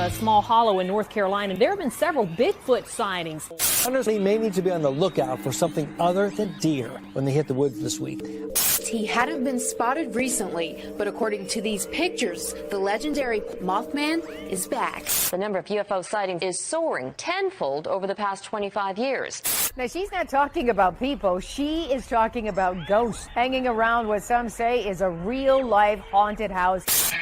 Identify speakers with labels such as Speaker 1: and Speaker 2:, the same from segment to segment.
Speaker 1: a small hollow in North Carolina. There have been several Bigfoot sightings.
Speaker 2: Hunters may need to be on the lookout for something other than deer when they hit the woods this week.
Speaker 3: He hadn't been spotted recently, but according to these pictures, the legendary Mothman is back.
Speaker 4: The number of UFO sightings is soaring tenfold over the past 25 years.
Speaker 5: Now, she's not talking about people. She is talking about ghosts hanging around what some say is a real-life haunted house.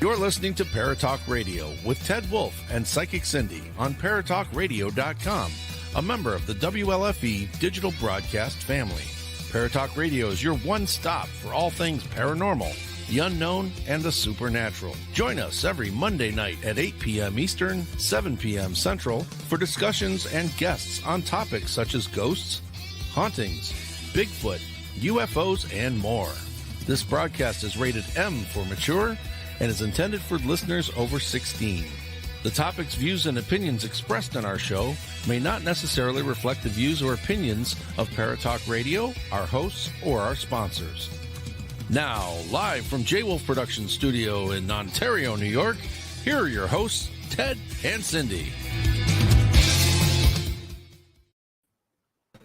Speaker 6: You're listening to Paratalkradio with Ted Wolf and Psychic Cindy on Paratalkradio.com, a member of the WLFE digital broadcast family. Paratalkradio is your one-stop for all things paranormal, the unknown, and the supernatural. Join us every Monday night at 8 p.m. Eastern, 7 p.m. Central for discussions and guests on topics such as ghosts, hauntings, Bigfoot, UFOs, and more. This broadcast is rated M for mature and is intended for listeners over 16. The topics, views, and opinions expressed on our show may not necessarily reflect the views or opinions of Paratalk Radio, our hosts, or our sponsors. Now, live from J-Wolf Production Studio in Ontario, New York, here are your hosts, Ted and Cindy.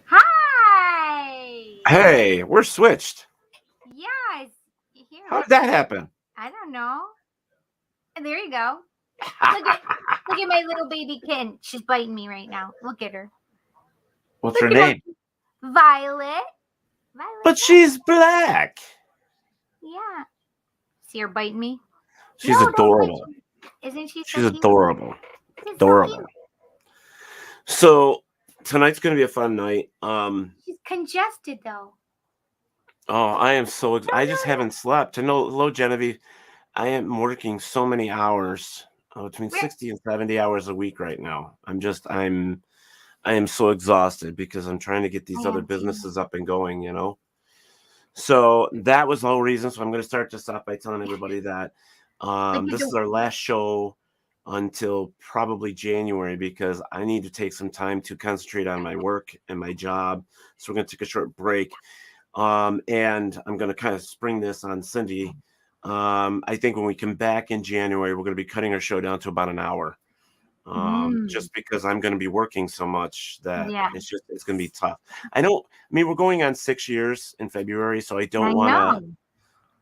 Speaker 7: Hi!
Speaker 8: Hey, we're switched.
Speaker 7: Yes. Here.
Speaker 8: How did that happen?
Speaker 7: I don't know. And there you go. Look at my little baby kitten. She's biting me right now. Look at her.
Speaker 8: What's her name?
Speaker 7: Violet.
Speaker 8: But she's black.
Speaker 7: Yeah. See her biting me?
Speaker 8: She's adorable.
Speaker 7: Isn't she?
Speaker 8: She's adorable. Adorable. So tonight's gonna be a fun night.
Speaker 7: She's congested though.
Speaker 8: Oh, I am so I just haven't slept. Hello, Genevieve. I am working so many hours, between 60 and 70 hours a week right now. I am so exhausted because I'm trying to get these other businesses up and going, you know. So that was the whole reason. So I'm going to start this off by telling everybody that this is our last show until probably January because I need to take some time to concentrate on my work and my job. So we're going to take a short break. And I'm going to kind of spring this on Cindy. I think when we come back in January, we're going to be cutting our show down to about an hour. Just because I'm going to be working so much that it's going to be tough. We're going on 6 years in February, so I don't want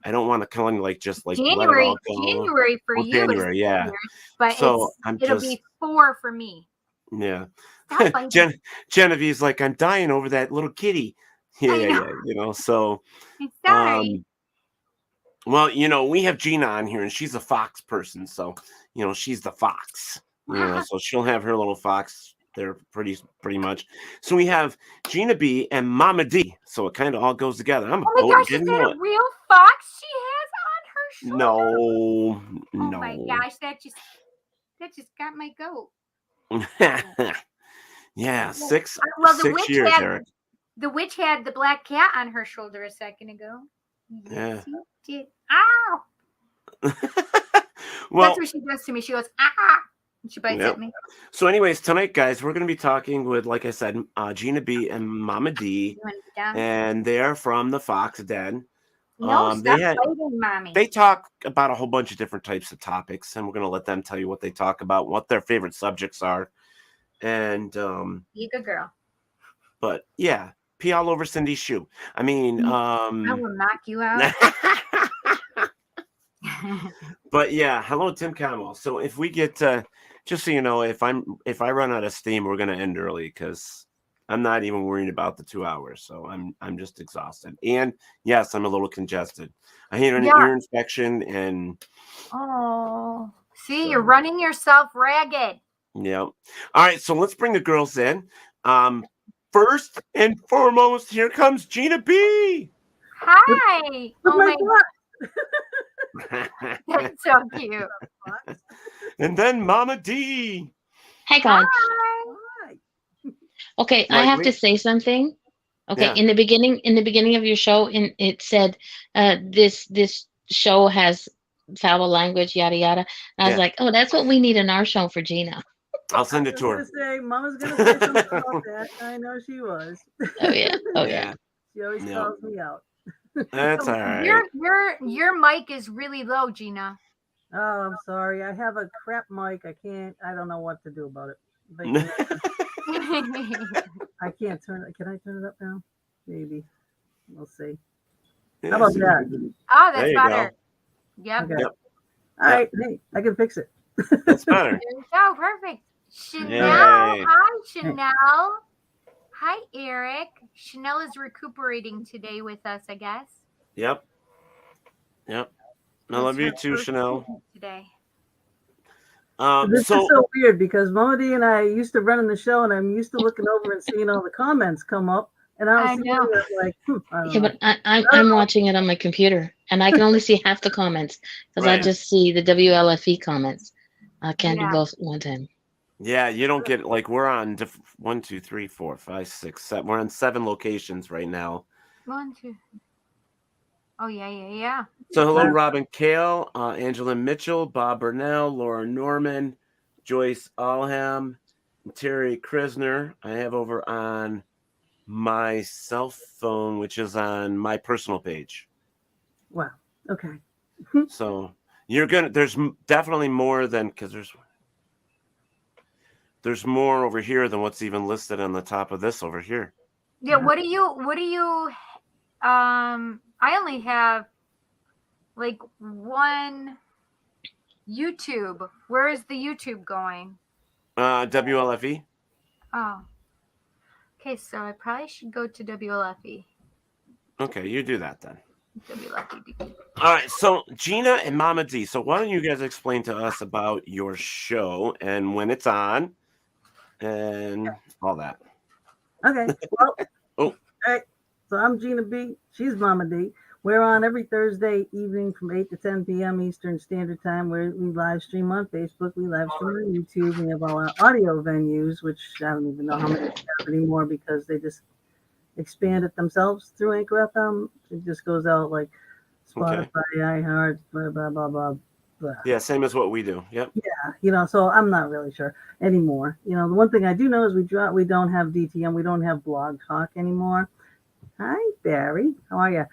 Speaker 8: to kind of just
Speaker 7: January for you.
Speaker 8: January, yeah.
Speaker 7: But so it'll be 4 for me.
Speaker 8: Yeah. Genevieve's like, I'm dying over that little kitty. Yeah. You know, so
Speaker 7: sorry.
Speaker 8: Well, you know, we have Gina on here and she's a fox person, so you know, she's the fox. You know, so she'll have her little fox there pretty much. So we have Gina B and Momma D. So it kind of all goes together.
Speaker 7: Oh my gosh, is that a real fox she has on her
Speaker 8: shoulder? No.
Speaker 7: Oh my gosh, that just got my goat.
Speaker 8: Yeah, 6 years, Eric.
Speaker 7: The witch had the black cat on her shoulder a second ago.
Speaker 8: Yeah.
Speaker 7: Did. Ow!
Speaker 8: Well,
Speaker 7: that's what she does to me. She goes, ah! And she bites at me.
Speaker 8: So anyways, tonight, guys, we're going to be talking with, like I said, Gina B and Momma D. And they're from the Fox Den.
Speaker 7: No, stop biting, Mommy.
Speaker 8: They talk about a whole bunch of different types of topics, and we're going to let them tell you what they talk about, what their favorite subjects are. And
Speaker 7: you good girl.
Speaker 8: But yeah, pee all over Cindy's shoe. I mean,
Speaker 7: I will knock you out.
Speaker 8: But yeah, hello, Tim Conwell. So if we get just so you know, if I run out of steam, we're gonna end early because I'm not even worried about the 2 hours. So I'm just exhausted. And yes, I'm a little congested. I had an ear infection and
Speaker 7: see, you're running yourself ragged.
Speaker 8: Yeah. All right, so let's bring the girls in. First and foremost, here comes Gina B.
Speaker 7: Hi. Oh my God. That's so cute.
Speaker 8: And then Momma D.
Speaker 9: Hey guys.
Speaker 7: Hi.
Speaker 9: Okay, I have to say something. Okay, in the beginning of your show, it said this show has foul language, yada yada. And I was like, oh, that's what we need in our show for Gina.
Speaker 8: I'll send it to her.
Speaker 10: Mama's gonna say something about that. I know she was.
Speaker 9: Oh yeah. Oh yeah.
Speaker 10: She always calls me out.
Speaker 8: That's all right.
Speaker 7: Your mic is really low, Gina.
Speaker 10: Oh, I'm sorry. I have a crap mic. I don't know what to do about it. But, I can't turn it. Can I turn it up now? Maybe. We'll see. How about that?
Speaker 7: Oh, that's better. Yep.
Speaker 10: Okay. Yep. All right. Hey, I can fix it.
Speaker 8: That's better.
Speaker 7: There you go. Perfect. Chanel.
Speaker 8: Yay.
Speaker 7: Hi, Chanel. Hi, Eric. Chanel is recuperating today with us, I guess.
Speaker 8: Yep. I love you too, Chanel.
Speaker 7: Today.
Speaker 10: This is so weird because Momma D and I used to run in the show, and I'm used to looking over and seeing all the comments come up, and I was like,
Speaker 9: yeah, but I'm watching it on my computer, and I can only see half the comments because I just see the WLFE comments. I can't do both at one time.
Speaker 8: Yeah, you don't get we're on 1, 2, 3, 4, 5, 6, 7. We're on 7 locations right now.
Speaker 7: 1, 2. Oh yeah.
Speaker 8: So hello, Robin Kale, Angela Mitchell, Bob Burnell, Laura Norman, Joyce Alham, Terry Krisner. I have over on my cell phone, which is on my personal page.
Speaker 10: Wow. Okay.
Speaker 8: So there's definitely more than, because there's more over here than what's even listed on the top of this over here.
Speaker 7: Yeah. What do you I only have one YouTube. Where is the YouTube going?
Speaker 8: WLFE.
Speaker 7: Oh. Okay, so I probably should go to WLFE.
Speaker 8: Okay, you do that then.
Speaker 7: WLFE.
Speaker 8: All right, so Gina and Momma D. So why don't you guys explain to us about your show and when it's on and all that?
Speaker 10: Okay. Well, all right. So I'm Gina B. She's Momma D. We're on every Thursday evening from 8 to 10 p.m. Eastern Standard Time, where we live stream on Facebook. We live stream on YouTube. We have all our audio venues, which I don't even know how many we have anymore because they just expand it themselves through Anchor FM. It just goes out like Spotify, iHeart, blah, blah, blah, blah, blah.
Speaker 8: Yeah, same as what we do. Yep.
Speaker 10: Yeah, so I'm not really sure anymore. The one thing I do know is we don't have DTM. We don't have Blog Talk anymore. Hi, Barry. How are you?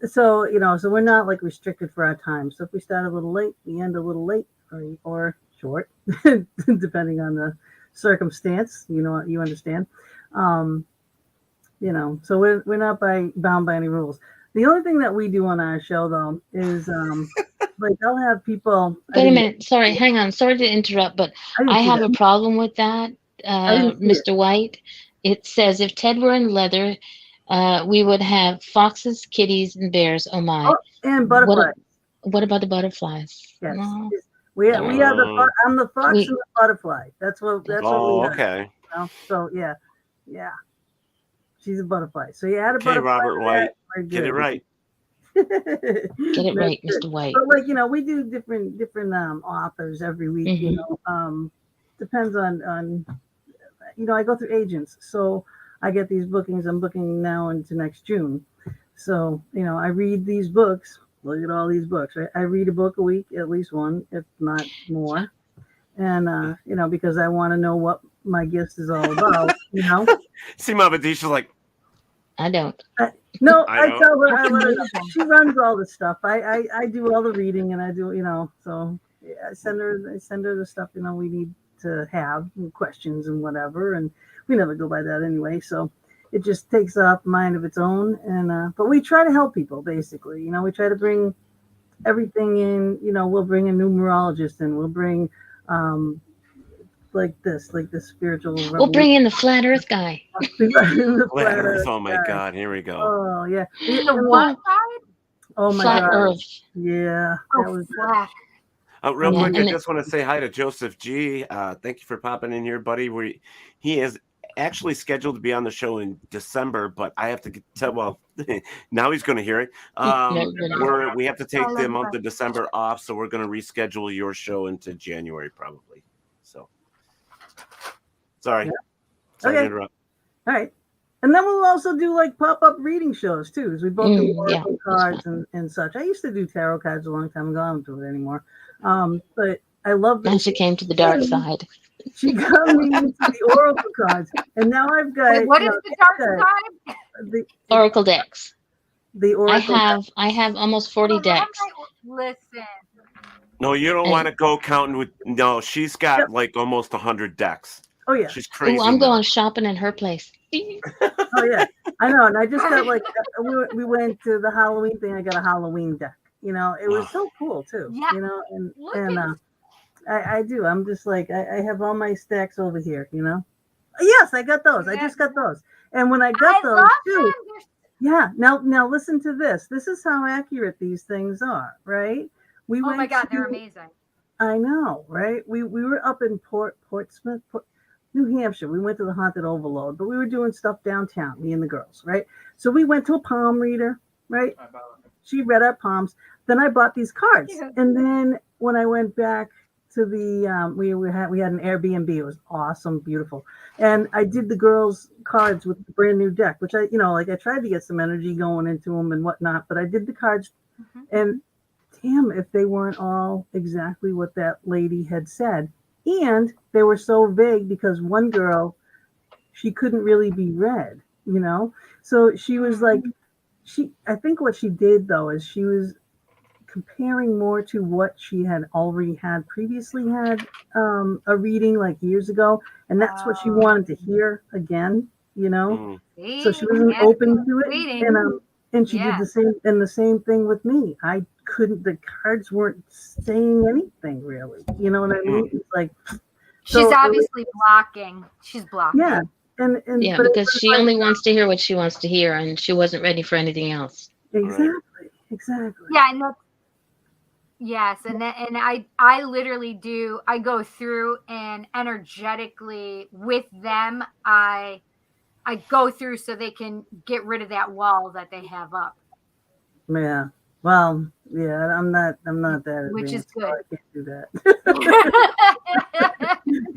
Speaker 10: So we're not restricted for our time. So if we start a little late, we end a little late or short, depending on the circumstance. You understand. So we're not bound by any rules. The only thing that we do on our show though is I'll have people.
Speaker 9: Wait a minute. Sorry, hang on. Sorry to interrupt, but I have a problem with that, Mr. White. It says if Ted were in leather, we would have foxes, kitties, and bears. Oh my!
Speaker 10: Oh, and butterflies.
Speaker 9: What about the butterflies?
Speaker 10: Yes,
Speaker 9: no.
Speaker 10: we are the. I'm the fox and the butterfly. That's what we are.
Speaker 8: Okay.
Speaker 10: So yeah. She's a butterfly. So you add a butterfly.
Speaker 8: Robert White, get it right.
Speaker 9: Get it right, Mr. White.
Speaker 10: But we do different authors every week.
Speaker 9: Mm-hmm.
Speaker 10: Depends on I go through agents, so I get these bookings. I'm booking now into next June. So, I read these books. Look at all these books. Right? I read a book a week, at least one, if not more. And, because I want to know what my gift is all about,
Speaker 8: See, Momma D, she's like,
Speaker 9: I don't.
Speaker 10: I tell her, I let her know. She runs all the stuff. I do all the reading and I do, so I send her the stuff, we need to have questions and whatever. And we never go by that anyway. So it just takes off mind of its own. And, but we try to help people basically, we try to bring everything in, we'll bring a numerologist in, we'll bring, the spiritual revolution.
Speaker 9: We'll bring in the flat earth guy.
Speaker 8: Flat Earth. Oh my God, here we go.
Speaker 10: Oh yeah.
Speaker 7: The what side?
Speaker 10: Oh my
Speaker 9: flat
Speaker 10: God.
Speaker 9: Earth.
Speaker 10: Yeah.
Speaker 7: That was flat.
Speaker 8: Real quick, I just want to say hi to Joseph G. Thank you for popping in here, buddy. He is actually scheduled to be on the show in December, but I have to tell. Well, now he's going to hear it. We have to take the month of December off, so we're going to reschedule your show into January probably. So, sorry. Sorry to interrupt.
Speaker 10: All right. And then we'll also do pop-up reading shows too, as we both do oracle cards and such. I used to do tarot cards a long time ago. I don't do it anymore. But I love that.
Speaker 9: Now she came to the dark side.
Speaker 10: She got me into the oracle cards, and now I've got.
Speaker 7: Wait, what is the dark side?
Speaker 9: Oracle decks.
Speaker 10: The oracle.
Speaker 9: I have almost 40 decks.
Speaker 7: Listen.
Speaker 8: No, you don't want to go counting with. No, she's got like almost 100 decks.
Speaker 10: Oh yeah,
Speaker 8: she's crazy.
Speaker 9: Ooh, I'm going shopping in her place.
Speaker 10: Oh yeah, I know. And I just got like we went to the Halloween thing. I got a Halloween deck. You know, it was so cool too.
Speaker 7: Yeah.
Speaker 10: You know, and I do. I'm just like I have all my stacks over here. You know. Yes, I got those. I just got those. And when I got those too. Yeah. Now listen to this. This is how accurate these things are, right? We
Speaker 7: oh my God, they're amazing.
Speaker 10: I know, right? We were up in Portsmouth, New Hampshire. We went to the Haunted Overload, but we were doing stuff downtown, me and the girls, right? So we went to a palm reader, right? She read our palms. Then I bought these cards. Yeah. And then when I went back to the, we had an Airbnb. It was awesome, beautiful. And I did the girls' cards with the brand new deck, which I tried to get some energy going into them and whatnot, but I did the cards and damn if they weren't all exactly what that lady had said. And they were so vague because one girl, she couldn't really be read, you know? So she was like, I think what she did though is she was comparing more to what she had already had previously had a reading like years ago. And that's what she wanted to hear again, you know? So she wasn't open to it. And she did the same thing with me. The cards weren't saying anything really. You know what I mean? It's like
Speaker 7: she's obviously blocking. She's blocking.
Speaker 10: Yeah. And
Speaker 9: yeah, because she only wants to hear what she wants to hear, and she wasn't ready for anything else.
Speaker 10: Exactly.
Speaker 7: Yeah, and yes, and I literally do. I go through and energetically with them. I go through so they can get rid of that wall that they have up.
Speaker 10: Yeah. Well, yeah, I'm not that
Speaker 7: which is good.
Speaker 10: So I can't do that.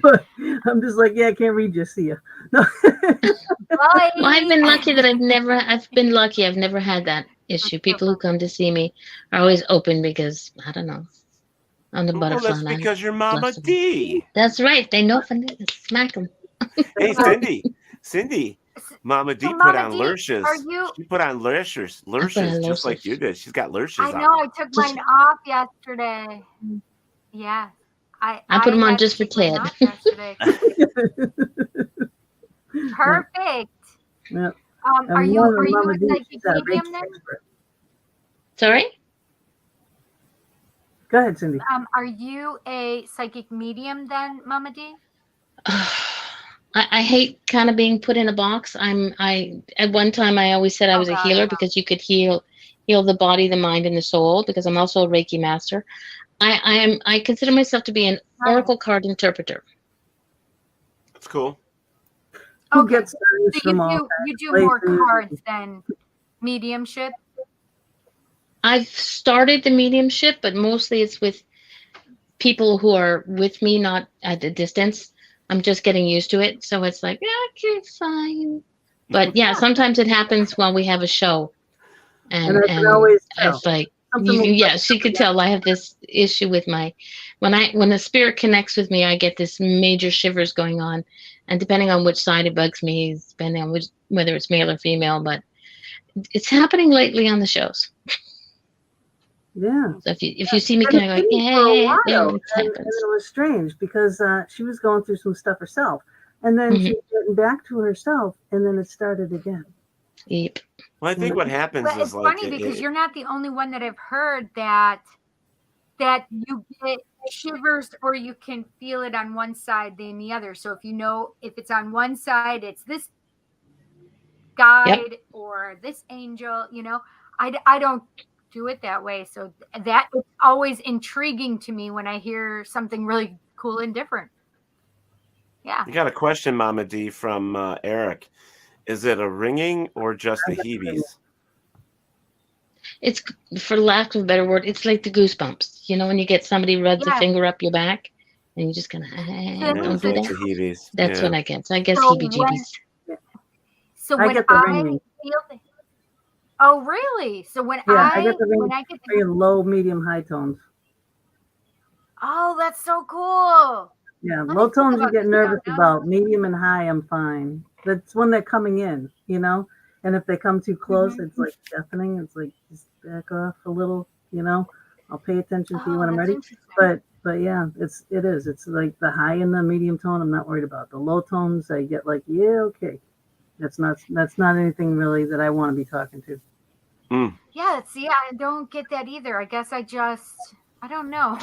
Speaker 10: But I'm just like, I can't read you, see ya. No.
Speaker 9: Well, I've been lucky that I've never had that issue. People who come to see me are always open because I don't know. I'm the butterfly.
Speaker 8: That's because you're Mama D.
Speaker 9: That's right. They know from smack them.
Speaker 8: Hey, Cindy. Mama D put on lashes. She put on lashes just like you did. She's got lashes on.
Speaker 7: I know. I took mine off yesterday. Yeah. I
Speaker 9: put them on just for Ted.
Speaker 7: Perfect.
Speaker 10: Yep.
Speaker 7: Are you a psychic medium then?
Speaker 9: Sorry?
Speaker 10: Go ahead, Cindy.
Speaker 7: Are you a psychic medium then, Mama D?
Speaker 9: I hate kind of being put in a box. At one time I always said I was a healer because you could heal the body, the mind, and the soul, because I'm also a Reiki master. I consider myself to be an oracle card interpreter.
Speaker 8: That's cool.
Speaker 7: Okay. So you do more cards than mediumship?
Speaker 9: I've started the mediumship, but mostly it's with people who are with me, not at a distance. I'm just getting used to it. So it's like, okay, fine. But yeah, sometimes it happens while we have a show. And it's like, she could tell I have this issue with when the spirit connects with me, I get this major shivers going on. And depending on which side it bugs me, depending on whether it's male or female, but it's happening lately on the shows.
Speaker 10: Yeah.
Speaker 9: So if you see me kind of like,
Speaker 10: it was strange because she was going through some stuff herself, and then she was getting back to herself, and then it started again.
Speaker 9: Yep.
Speaker 8: Well, I think what happens is
Speaker 7: it's funny because you're not the only one that I've heard that you get shivers or you can feel it on one side than the other. So if it's on one side, it's this guide or this angel. I don't do it that way. So that is always intriguing to me when I hear something really cool and different. Yeah.
Speaker 8: You got a question, Mama D, from Eric. Is it a ringing or just the heebies?
Speaker 9: It's, for lack of a better word, it's like the goosebumps. When you get somebody rubs a finger up your back and you just kind of don't do that.
Speaker 8: Heebies.
Speaker 9: That's what I get. So I guess heebie-jeebies.
Speaker 7: So when I feel oh, really? So when I
Speaker 10: get the very low, medium, high tones.
Speaker 7: Oh, that's so cool.
Speaker 10: Yeah,
Speaker 7: Let me
Speaker 10: low
Speaker 7: think
Speaker 10: tones you
Speaker 7: about
Speaker 10: get
Speaker 7: this
Speaker 10: nervous
Speaker 7: now.
Speaker 10: about. Medium and high, I'm fine. That's when they're coming in, you know. And if they come too close,
Speaker 7: Mm-hmm.
Speaker 10: it's like deafening. It's like just back off a little, you know. I'll pay attention to you
Speaker 7: Oh,
Speaker 10: when I'm
Speaker 7: that's
Speaker 10: ready.
Speaker 7: interesting.
Speaker 10: But yeah, it is. It's like the high and the medium tone. I'm not worried about. The low tones, I get like, yeah, okay. That's not anything really that I want to be talking to.
Speaker 7: Yeah, see, I don't get that either. I guess I don't know.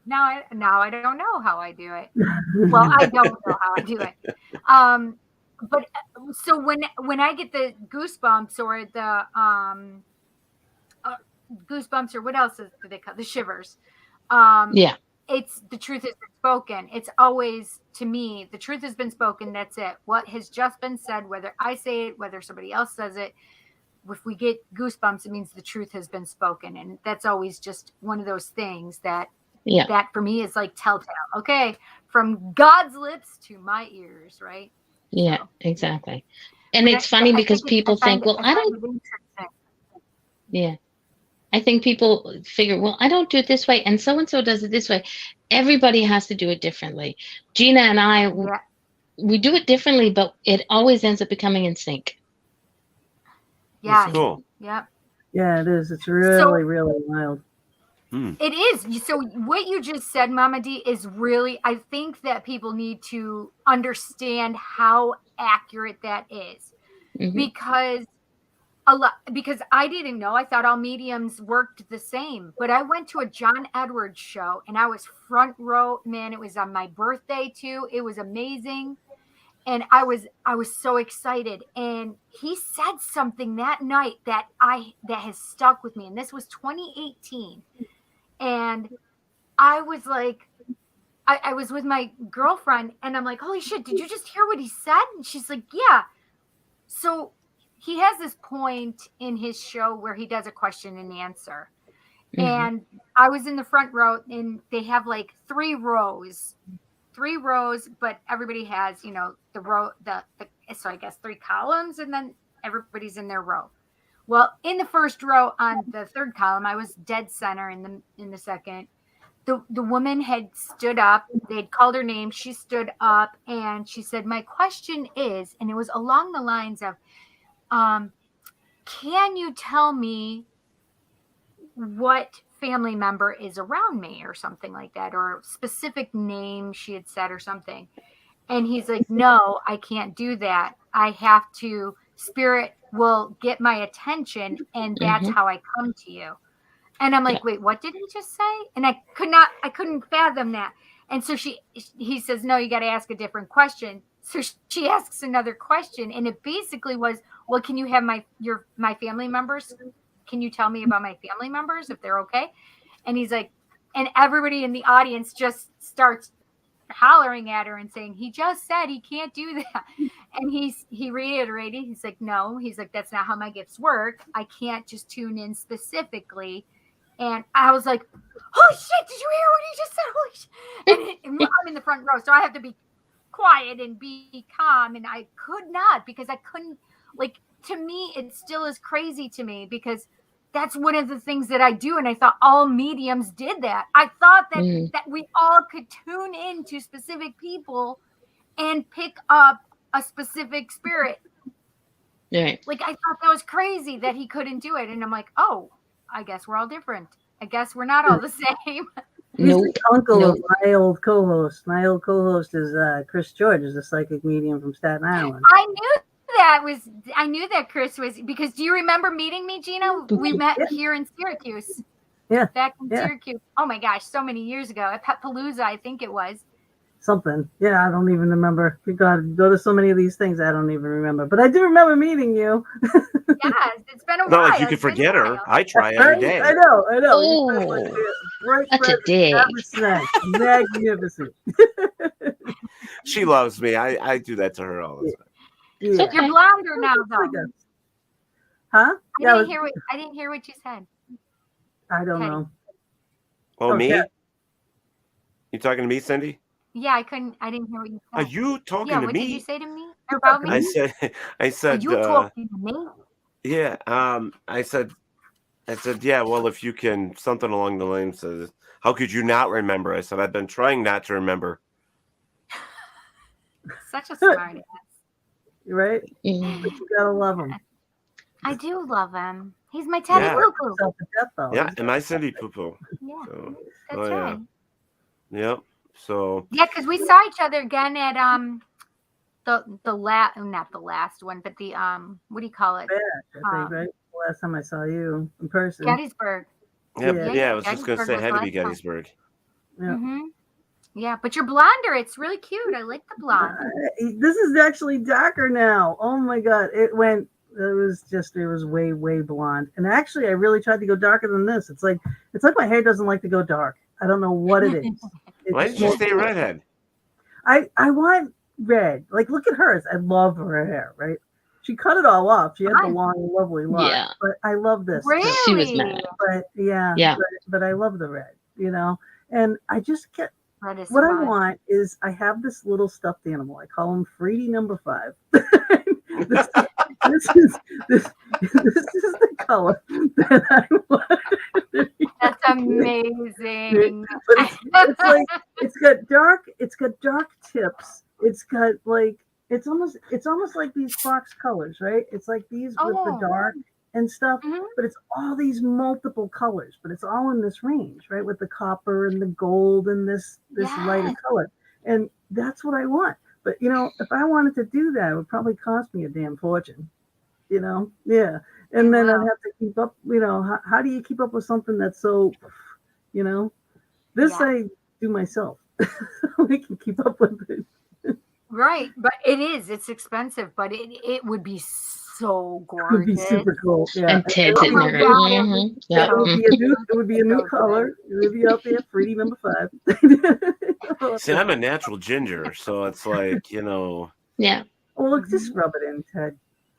Speaker 7: Now I don't know how I do it. Well, I don't know how I do it. But so when I get the goosebumps or the goosebumps or what else do they call the shivers?
Speaker 9: Yeah.
Speaker 7: It's the truth has been spoken. It's always, to me, the truth has been spoken. That's it. What has just been said, whether I say it, whether somebody else says it, if we get goosebumps, it means the truth has been spoken. And that's always just one of those things that for me is like telltale. Okay. From God's lips to my ears. Right.
Speaker 9: Yeah, exactly. And it's funny because people think, well, I don't. Yeah. I think people figure, well, I don't do it this way, and so does it this way. Everybody has to do it differently. Gina and I, we do it differently, but it always ends up becoming in sync.
Speaker 7: Yeah.
Speaker 8: Cool.
Speaker 7: Yep.
Speaker 10: Yeah, it is. It's really, really wild.
Speaker 7: It is. So what you just said, Mama D, is really, I think that people need to understand how accurate that is. Because I didn't know. I thought all mediums worked the same. But I went to a John Edwards show and I was front row. Man, it was on my birthday too. It was amazing. And I was so excited. And he said something that night that has stuck with me. And this was 2018. And I was like, I was with my girlfriend and I'm like, holy shit, did you just hear what he said? And she's like, yeah. So he has this point in his show where he does a question and answer. And I was in the front row and they have like three rows, but everybody has, the row, so I guess 3 columns and then everybody's in their row. Well, in the first row on the third column, I was dead center in the second. The woman had stood up. They had called her name. She stood up and she said, my question is, and it was along the lines of, can you tell me what family member is around me or something like that, or specific name she had said or something. And he's like, no, I can't do that. I have to, spirit will get my attention and that's how I come to you. And I'm like, wait, what did he just say? And I couldn't fathom that. And so he says, no, you got to ask a different question. So she asks another question. And it basically was, well, can you have my family members? Can you tell me about my family members if they're okay? And he's like, and everybody in the audience just starts hollering at her and saying, he just said he can't do that. And he reiterated, he's like, no, he's like, that's not how my gifts work. I can't just tune in specifically. And I was like, holy shit, did you hear what he just said? Holy shit. And I'm in the front row, so I have to be quiet and be calm. And I could not, because I couldn't, like, to me, it still is crazy to me because that's one of the things that I do. And I thought all mediums did that. I thought that we all could tune in to specific people and pick up a specific spirit.
Speaker 9: Right.
Speaker 7: Like, I thought that was crazy that he couldn't do it. And I'm like, oh, I guess we're all different. I guess we're not all the same.
Speaker 10: He's the uncle of my old co-host. My old co-host is Chris George, is a psychic medium from Staten Island.
Speaker 7: I knew that Chris was, because do you remember meeting me, Gina? We met here in Syracuse.
Speaker 10: Yeah.
Speaker 7: Back in Syracuse. Oh my gosh, so many years ago. At Pet Palooza, I think it was.
Speaker 10: Something. Yeah, I don't even remember. We go to so many of these things, I don't even remember. But I do remember meeting you.
Speaker 7: Yes, it's been a while.
Speaker 8: Not like you could forget her. I try every day.
Speaker 10: I know.
Speaker 9: Oh, that's a dig.
Speaker 10: Magnificent.
Speaker 8: She loves me. I do that to her all the time.
Speaker 10: Yeah.
Speaker 7: Okay. You're blonder now, though.
Speaker 10: Huh?
Speaker 7: I didn't hear what you said.
Speaker 10: I don't know.
Speaker 8: Oh, me? You talking to me, Cindy?
Speaker 7: Yeah, I didn't hear what you said.
Speaker 8: Are you talking to me?
Speaker 7: What did you say to me about me?
Speaker 8: I said.
Speaker 7: Are you talking to me?
Speaker 8: Yeah. I said, I said, yeah, well, if you can, something along the lines of, how could you not remember? I said, I've been trying not to remember.
Speaker 7: Such a smart ass.
Speaker 10: Right? But you gotta love him.
Speaker 7: I do love him. He's my Teddy Poo Poo.
Speaker 8: Yeah, and my Cindy Poo Poo.
Speaker 7: Yeah,
Speaker 8: So,
Speaker 7: that's right.
Speaker 8: Yep. So.
Speaker 7: Yeah, because we saw each other again at not the last one, but the what do you call it?
Speaker 10: I think, right? The last time I saw you in person.
Speaker 7: Gettysburg.
Speaker 8: Yeah, I was just gonna say it had to be Gettysburg.
Speaker 10: Yeah.
Speaker 7: Mm-hmm. Yeah, but you're blonder. It's really cute. I like the blonde.
Speaker 10: This is actually darker now. Oh my god, it was way blonde. And actually, I really tried to go darker than this. It's like my hair doesn't like to go dark. I don't know what it is.
Speaker 8: Why did you stay redhead?
Speaker 10: I want red. Like, look at hers. I love her hair. Right? She cut it all off. She had the long, lovely lock.
Speaker 9: Yeah.
Speaker 10: But I love this.
Speaker 7: Really?
Speaker 9: She was mad.
Speaker 10: But yeah. But I love the red. And I just get. What I want is I have this little stuffed animal. I call him Freedy number 5. this is the color that I want.
Speaker 7: That's amazing.
Speaker 10: But it's like it's got dark tips. It's got like it's almost like these fox colors, right? It's like these with the dark and stuff, but it's all these multiple colors, but it's all in this range, right? With the copper and the gold and this lighter color. And that's what I want. But if I wanted to do that, it would probably cost me a damn fortune. Yeah. And then I'd have to keep up, how do you keep up with something that's so, this I do myself. I can keep up with it.
Speaker 7: Right. But it's expensive, but it would be so gorgeous.
Speaker 10: It would be super cool. Yeah.
Speaker 9: And Ted's in there.
Speaker 10: Yeah. It would be a new color. It would be out there, Freedy number 5.
Speaker 8: See, I'm a natural ginger, so it's like,
Speaker 9: Yeah.
Speaker 10: Well, look, just rub it in, Ted.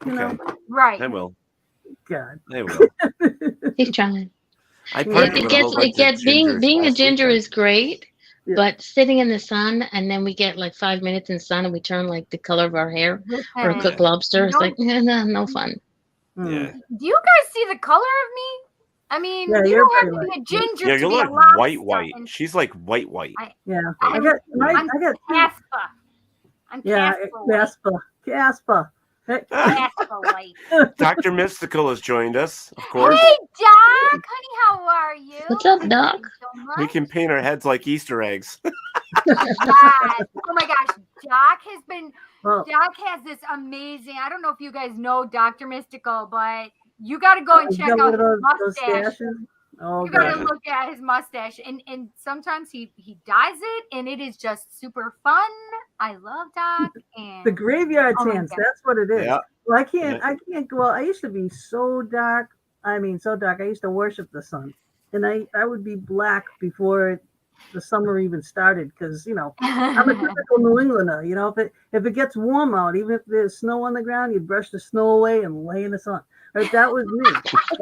Speaker 8: Okay.
Speaker 7: Right.
Speaker 8: I will.
Speaker 10: God.
Speaker 8: I will.
Speaker 9: He's trying.
Speaker 8: Being
Speaker 9: being a ginger is great. Yeah. But sitting in the sun, and then we get like 5 minutes in the sun, and we turn like the color of our hair or cooked lobster. It's like no fun.
Speaker 8: Yeah.
Speaker 7: Do you guys see the color of me? I mean, you don't have to be a ginger.
Speaker 8: Yeah, you're like white. She's like white.
Speaker 10: I got
Speaker 7: Casper. I'm
Speaker 10: Casper.
Speaker 8: Dr. Mystical has joined us, of course.
Speaker 7: Hey, Doc, honey, how are you?
Speaker 9: What's up, Doc?
Speaker 8: We can paint our heads like Easter eggs.
Speaker 7: Yes. Oh my gosh, Doc has this amazing. I don't know if you guys know Dr. Mystical, but you got to go and check out his mustache. You got to look at his mustache, and sometimes he dyes it, and it is just super fun. I love Doc. And
Speaker 10: the graveyard tans. That's what it is.
Speaker 8: Yeah.
Speaker 10: Well, I can't go. I used to be so dark. I mean, so dark. I used to worship the sun, and I would be black before the summer even started because I'm a typical New Englander. If it gets warm out, even if there's snow on the ground, you brush the snow away and lay in the sun. Right? That was me.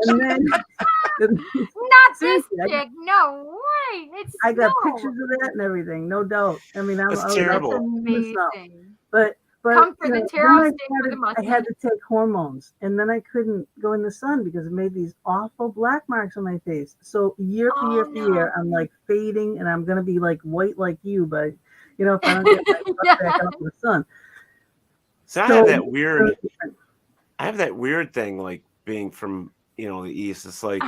Speaker 10: And then
Speaker 7: not this chick. No way.
Speaker 10: I got pictures of that and everything. No doubt. I mean,
Speaker 8: that's terrible.
Speaker 7: Amazing.
Speaker 10: But
Speaker 7: come for the tarot stick for the mustache.
Speaker 10: I had to take hormones, and then I couldn't go in the sun because it made these awful black marks on my face. So year for year, I'm like fading, and I'm gonna be like white like you, but if I don't get my back out in the sun.
Speaker 8: So I have that weird. I have that weird thing, like being from the east. It's like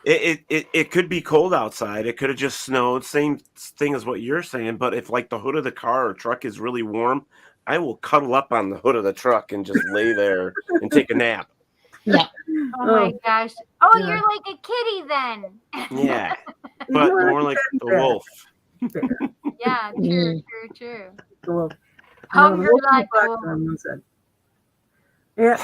Speaker 8: it could be cold outside. It could have just snowed. Same thing as what you're saying. But if like the hood of the car or truck is really warm, I will cuddle up on the hood of the truck and just lay there and take a nap.
Speaker 9: Yeah.
Speaker 7: Oh my gosh. Oh, yeah. You're like a kitty then.
Speaker 8: Yeah. But more like the wolf.
Speaker 7: Yeah, true.
Speaker 10: The wolf.
Speaker 7: Hunger like the wolf.
Speaker 10: Yeah,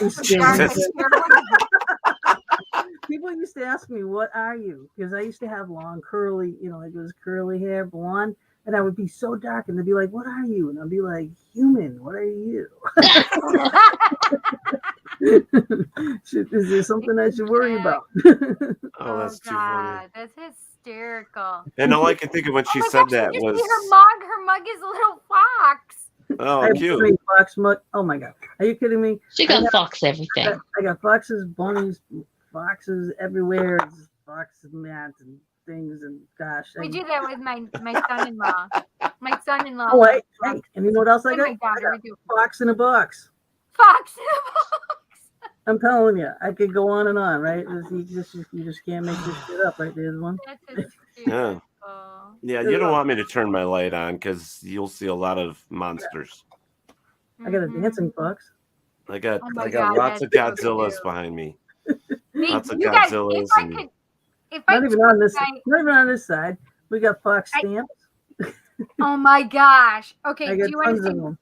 Speaker 10: people used to ask me, "What are you?" Because I used to have long, curly, like it was curly hair, blonde, and I would be so dark, and they'd be like, "What are you?" And I'd be like, "Human. What are you?" Is there something I should worry about?
Speaker 8: Oh, that's too funny.
Speaker 7: That's hysterical.
Speaker 8: And all I can think of when she said that was
Speaker 7: her mug. Her mug is a little fox.
Speaker 8: Oh, cute.
Speaker 10: Fox mug. Oh my god, are you kidding me?
Speaker 9: She got fox everything.
Speaker 10: I got foxes, bunnies, foxes everywhere. It's fox mats and things, and gosh.
Speaker 7: We do that with my son-in-law. My son-in-law.
Speaker 10: Oh, hey, and you know what else I got?
Speaker 7: My daughter.
Speaker 10: I got fox in a box.
Speaker 7: Fox in a box.
Speaker 10: I'm telling you, I could go on and on, right? You just can't make this shit up, right? There's one.
Speaker 8: Yeah. Yeah, you don't want me to turn my light on because you'll see a lot of monsters.
Speaker 10: I got a dancing fox.
Speaker 8: I got
Speaker 7: God,
Speaker 8: lots of
Speaker 7: that's so
Speaker 8: Godzillas
Speaker 7: cute.
Speaker 8: behind me.
Speaker 7: Lots
Speaker 8: of Godzillas.
Speaker 10: Not even on this side. We got fox stamps.
Speaker 7: Oh my gosh. Okay,
Speaker 10: I
Speaker 7: do
Speaker 10: got
Speaker 7: you
Speaker 10: tons of
Speaker 7: understand?
Speaker 10: them.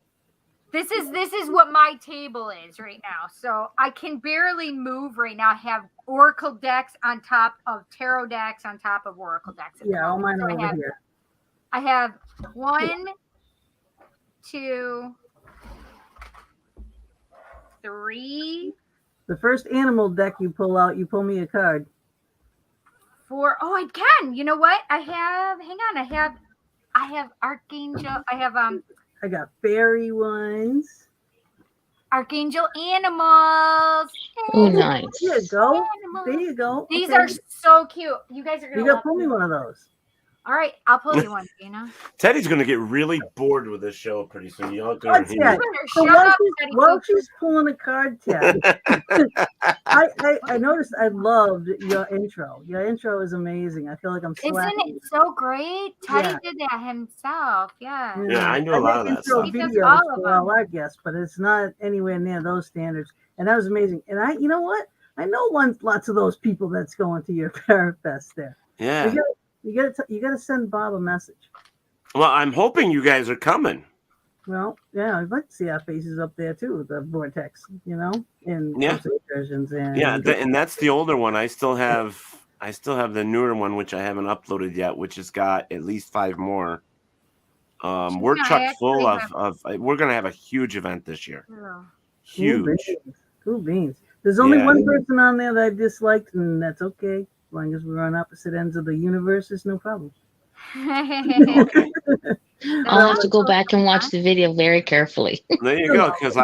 Speaker 7: This is what my table is right now. So I can barely move right now. I have oracle decks on top of tarot decks on top of oracle decks.
Speaker 10: Yeah, all mine are over here.
Speaker 7: I have 1, 2, 3.
Speaker 10: The first animal deck you pull out, you pull me a card.
Speaker 7: 4. Oh, I can. You know what? I have. Hang on. I have archangel. I have
Speaker 10: I got fairy ones.
Speaker 7: Archangel animals.
Speaker 9: Oh, nice.
Speaker 10: There you go. There you go.
Speaker 7: These are so cute. You guys are gonna.
Speaker 10: You gotta pull me one of those.
Speaker 7: All right, I'll pull you one, Gina.
Speaker 8: Teddy's gonna get really bored with this show pretty soon. Y'all
Speaker 10: What's
Speaker 8: gonna
Speaker 10: that? So while she's pulling a card, Ted, I noticed I loved your intro. Your intro is amazing. I feel like I'm slapping.
Speaker 7: Isn't it so great? Teddy
Speaker 10: Yeah.
Speaker 7: did that himself. Yeah.
Speaker 8: Yeah, I know a lot of that stuff.
Speaker 7: He does
Speaker 10: Videos
Speaker 7: all of
Speaker 10: for all
Speaker 7: them.
Speaker 10: our guests, but it's not anywhere near those standards. And that was amazing. And you know what? I know lots of those people that's going to your Parafest there.
Speaker 8: Yeah.
Speaker 10: You gotta send Bob a message.
Speaker 8: Well, I'm hoping you guys are coming.
Speaker 10: Well, yeah, I'd like to see our faces up there too, the vortex, and
Speaker 8: Yeah.
Speaker 10: versions and
Speaker 8: And that's the older one. I still have the newer one, which I haven't uploaded yet, which has got at least 5 more. We're chock full of. We're gonna have a huge event this year. Huge.
Speaker 10: Cool beans. There's only
Speaker 8: Yeah.
Speaker 10: one person on there that I disliked, and that's okay. As long as we're on opposite ends of the universe, it's no problem.
Speaker 9: I'll have to go back and watch the video very carefully.
Speaker 8: There you go. Because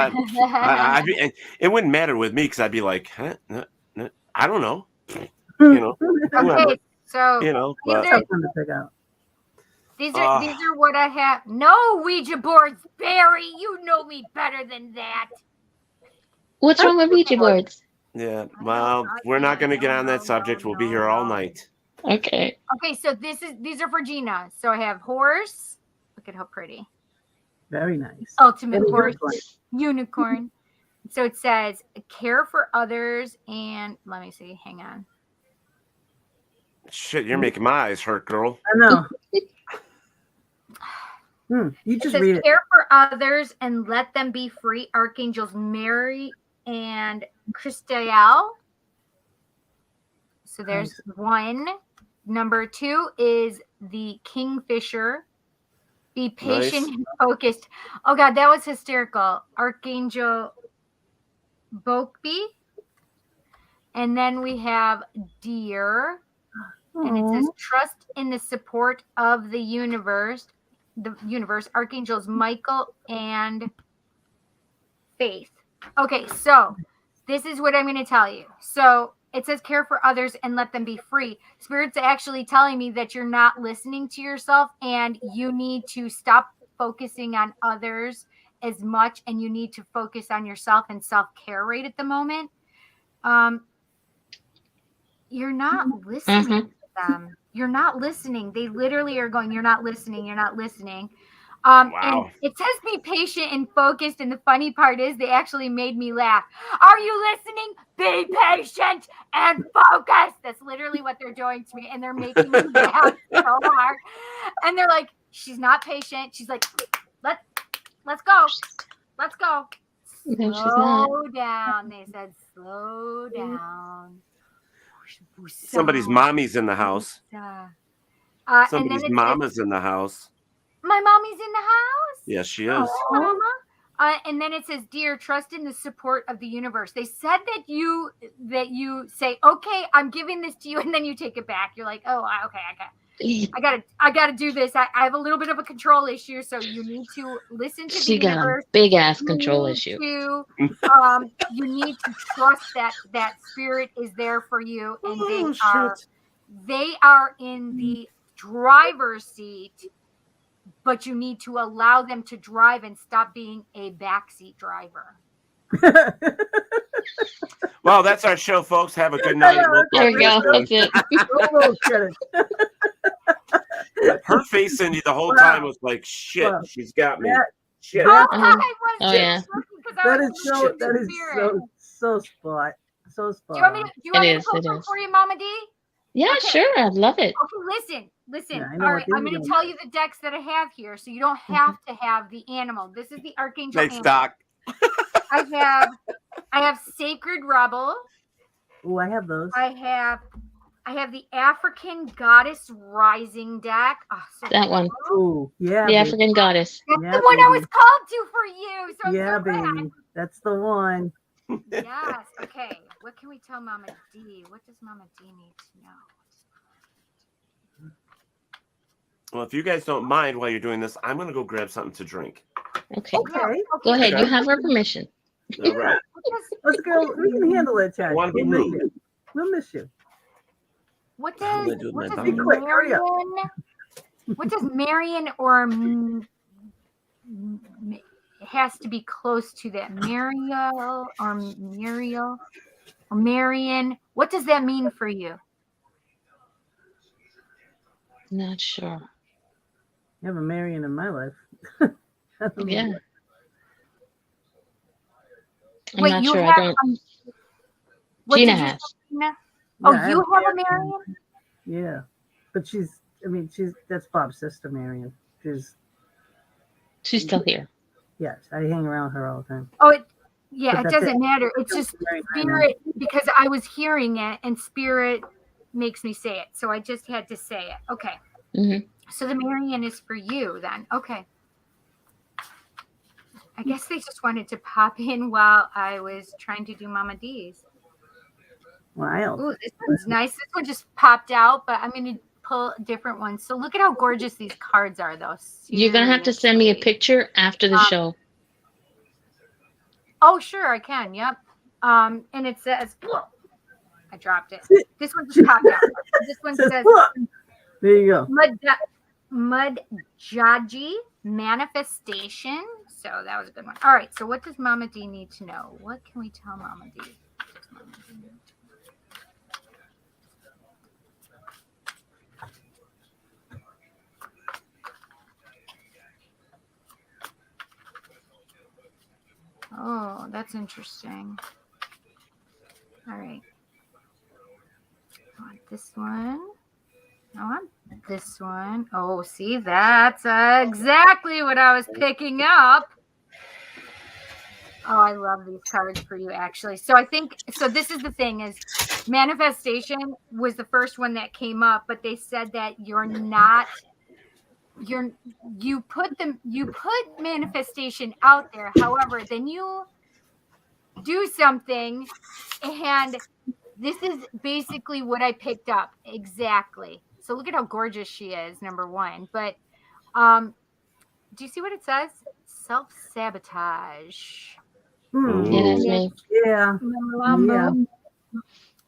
Speaker 8: it wouldn't matter with me because I'd be like, huh? No, I don't know.
Speaker 7: Okay, so
Speaker 8: but,
Speaker 10: Something to pick out.
Speaker 7: these are what I have. No Ouija boards, Barry. You know me better than that.
Speaker 9: What's wrong with Ouija boards?
Speaker 8: yeah. Well, we're not going to get on that subject. We'll be here all night.
Speaker 9: Okay.
Speaker 7: Okay, so these are for Gina. So I have horse. Look at how pretty.
Speaker 10: Very nice.
Speaker 7: Ultimate
Speaker 10: And
Speaker 7: horse,
Speaker 10: unicorn.
Speaker 7: unicorn. So it says care for others, and let me see. Hang on.
Speaker 8: Shit, you're making my eyes hurt, girl.
Speaker 10: I know. You
Speaker 7: It
Speaker 10: just
Speaker 7: says
Speaker 10: read it.
Speaker 7: care for others and let them be free. Archangels Mary and Christael. So there's one. Number 2 is the Kingfisher. Be patient and focused. Oh God, that was hysterical. Archangel Bokbi. And then we have Deer. And it says trust in the support of the universe. Archangels Michael and Faith. Okay, so this is what I'm going to tell you. So it says care for others and let them be free. Spirit's actually telling me that you're not listening to yourself and you need to stop focusing on others as much, and you need to focus on yourself and self-care right at the moment. You're not listening to them. You're not listening. They literally are going, you're not listening. You're not listening.
Speaker 8: Wow.
Speaker 7: And it says be patient and focused. And the funny part is they actually made me laugh. Are you listening? Be patient and focused. That's literally what they're doing to me. And they're making me laugh so hard. And they're like, she's not patient. She's like, let's go. Let's go.
Speaker 9: No, she's
Speaker 7: Slow
Speaker 9: not.
Speaker 7: down. They said, slow down.
Speaker 8: Somebody's mommy's in the house. Somebody's
Speaker 7: and then
Speaker 8: mama's in the house.
Speaker 7: My mommy's in the house.
Speaker 8: Yes, she is.
Speaker 7: Mama. And then it says, "Dear, trust in the support of the universe." They said that you say, "Okay, I'm giving this to you," and then you take it back. You're like, "Oh, okay, I gotta do this. I have a little bit of a control issue, so you need to listen to
Speaker 9: She
Speaker 7: the
Speaker 9: got
Speaker 7: universe.
Speaker 9: a big ass control issue.
Speaker 7: You need to trust that spirit is there for you, and they are in the driver's seat, but you need to allow them to drive and stop being a backseat driver.
Speaker 8: Well, that's our show, folks. Have a good night.
Speaker 9: There we go. That's it.
Speaker 8: Her face, Cindy, the whole time was like, shit, she's got me. Shit.
Speaker 9: Oh, yeah.
Speaker 10: That is so spot. So spot.
Speaker 7: Do you want me to post one for you, Mama D?
Speaker 9: Yeah, okay. Sure. I'd love it.
Speaker 7: Okay, listen. Yeah, all right, I'm going to tell you the decks that I have here, so you don't have to have the animal. This is the Archangel animal.
Speaker 8: Doc.
Speaker 7: I have Sacred Rebel.
Speaker 10: Oh, I have those.
Speaker 7: I have the African Goddess Rising deck. Oh, so
Speaker 9: that one.
Speaker 10: Oh, yeah.
Speaker 9: The African Goddess.
Speaker 7: That's the one I was called to for you. So
Speaker 10: yeah, baby. That's the one.
Speaker 7: Yes. Okay. What can we tell Mama D? What does Mama D need to know?
Speaker 8: Well, if you guys don't mind while you're doing this, I'm going to go grab something to drink.
Speaker 9: Okay. Go ahead. You have our permission.
Speaker 8: All right.
Speaker 10: Let's go. We can handle it, Chad.
Speaker 8: We'll
Speaker 10: miss you.
Speaker 7: What does Marion or it has to be close to that. Muriel or Marion. What does that mean for you?
Speaker 9: Not sure.
Speaker 10: I have a Marion in my life.
Speaker 9: Yeah.
Speaker 7: Wait,
Speaker 9: not
Speaker 7: you
Speaker 9: sure.
Speaker 7: have,
Speaker 9: I don't.
Speaker 7: Gina
Speaker 9: has.
Speaker 7: Oh, you have a Marion?
Speaker 10: Yeah, but that's Bob's sister, Marion. She's
Speaker 9: still here.
Speaker 10: Yes, I hang around her all the time.
Speaker 7: Oh, it doesn't matter. It's just spirit, because I was hearing it and spirit makes me say it. So I just had to say it. Okay.
Speaker 9: Mm-hmm.
Speaker 7: So the Marion is for you then. Okay. I guess they just wanted to pop in while I was trying to do Mama D's.
Speaker 10: Wow.
Speaker 7: Ooh, this one's nice. This one just popped out, but I'm going to pull different ones. So look at how gorgeous these cards are, though. Seriously.
Speaker 9: You're going to have to send me a picture after the show.
Speaker 7: Oh, sure, I can. Yep. And it says, I dropped it. This one just popped out. This one says,
Speaker 10: there you go.
Speaker 7: Mudjaji Manifestation. So that was a good one. All right. So what does Mama D need to know? What can we tell Mama D? Oh, that's interesting. All right. I want this one. I want this one. Oh, see, that's exactly what I was picking up. Oh, I love these cards for you, actually. So this is the thing is manifestation was the first one that came up, but they said that you put manifestation out there. However, then you do something, and this is basically what I picked up exactly. So look at how gorgeous she is, number one. But do you see what it says? Self-sabotage.
Speaker 9: Yeah, that's me.
Speaker 10: Yeah.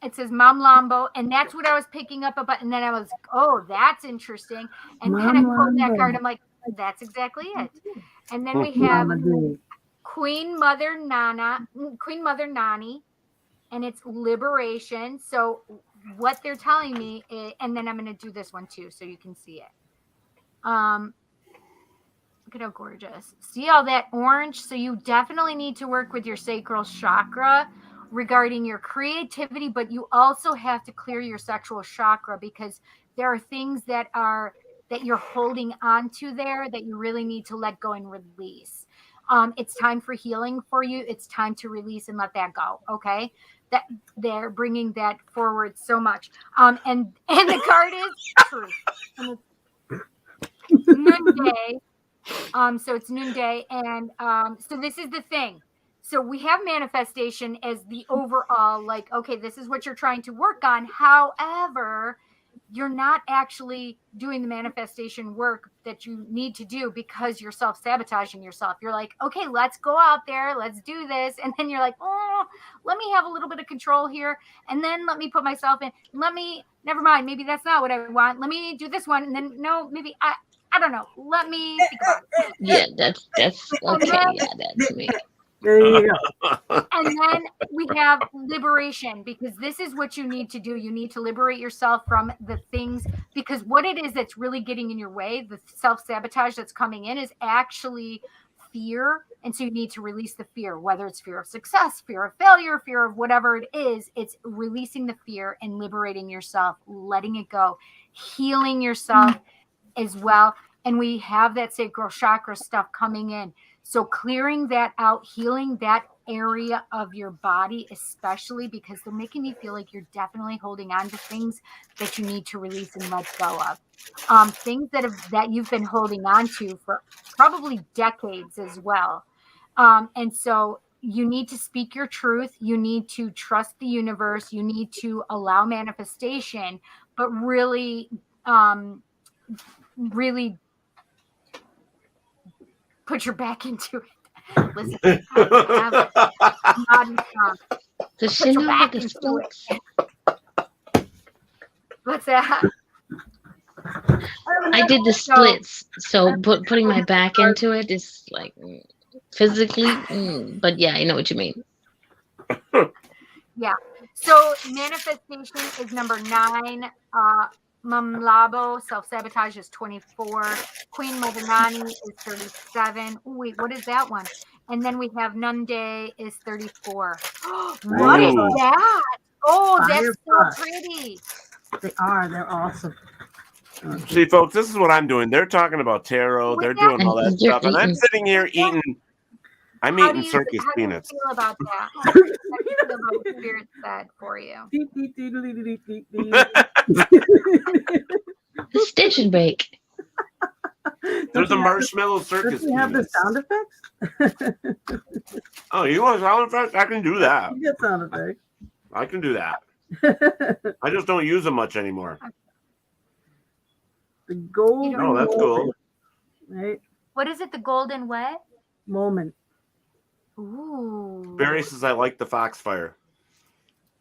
Speaker 7: It says Mom Lambo, and that's what I was picking up about. And then I was, oh, that's interesting. And then I pulled that card. I'm like, that's exactly it. And then we have Queen Mother Nani, and it's liberation. So what they're telling me is, and then I'm going to do this one too, so you can see it. Look at how gorgeous. See all that orange? So you definitely need to work with your sacral chakra regarding your creativity, but you also have to clear your sexual chakra because there are things that you're holding on to there that you really need to let go and release. It's time for healing for you. It's time to release and let that go. Okay. That they're bringing that forward so much. And the card is truth. And it's noonday. So it's noonday. And so this is the thing. So we have manifestation as the overall, like, okay, this is what you're trying to work on. However, you're not actually doing the manifestation work that you need to do because you're self-sabotaging yourself. You're like, okay, let's go out there, let's do this. And then you're like, oh, let me have a little bit of control here. And then let me put myself in, never mind, maybe that's not what I want. Let me do this one. And then no, maybe I don't know. Let me think about it.
Speaker 9: Yeah, that's okay. Yeah, that's me.
Speaker 10: There you go.
Speaker 7: And then we have liberation, because this is what you need to do. You need to liberate yourself from the things, because what it is that's really getting in your way, the self-sabotage that's coming in, is actually fear. And so you need to release the fear, whether it's fear of success, fear of failure, fear of whatever it is. It's releasing the fear and liberating yourself, letting it go, healing yourself as well. And we have that sacral chakra stuff coming in. So clearing that out, healing that area of your body, especially because they're making me feel like you're definitely holding on to things that you need to release and let go of. Things that you've been holding on to for probably decades as well. And so you need to speak your truth. You need to trust the universe. You need to allow manifestation, but really, really put your back into it. Listen,
Speaker 9: Does she know how to splits?
Speaker 7: What's that?
Speaker 9: I did the splits, so putting my back into it is like physically, but yeah, I know what you mean.
Speaker 7: Yeah. So manifestation is number 9. Mamlabo, self-sabotage, is 24. Queen Mobanani is 37. Oh, wait, what is that one? And then we have Nunde is 34. What is that? Oh, that's so pretty.
Speaker 10: They are. They're awesome.
Speaker 8: See, folks, this is what I'm doing. They're talking about tarot. They're doing all that stuff. And I'm sitting here eating. I'm eating circus peanuts.
Speaker 7: How do you feel about that? How do you feel about what Spirit said for you?
Speaker 9: The station break.
Speaker 8: There's a marshmallow circus.
Speaker 10: Does he have the sound effects?
Speaker 8: Oh, you want sound effects? I can do that.
Speaker 10: You get sound effects.
Speaker 8: I can do that. I just don't use them much anymore.
Speaker 10: The golden.
Speaker 8: Oh, that's cool.
Speaker 10: Right?
Speaker 7: What is it? The golden what?
Speaker 10: Moment.
Speaker 7: Ooh.
Speaker 8: Barry says I like the foxfire.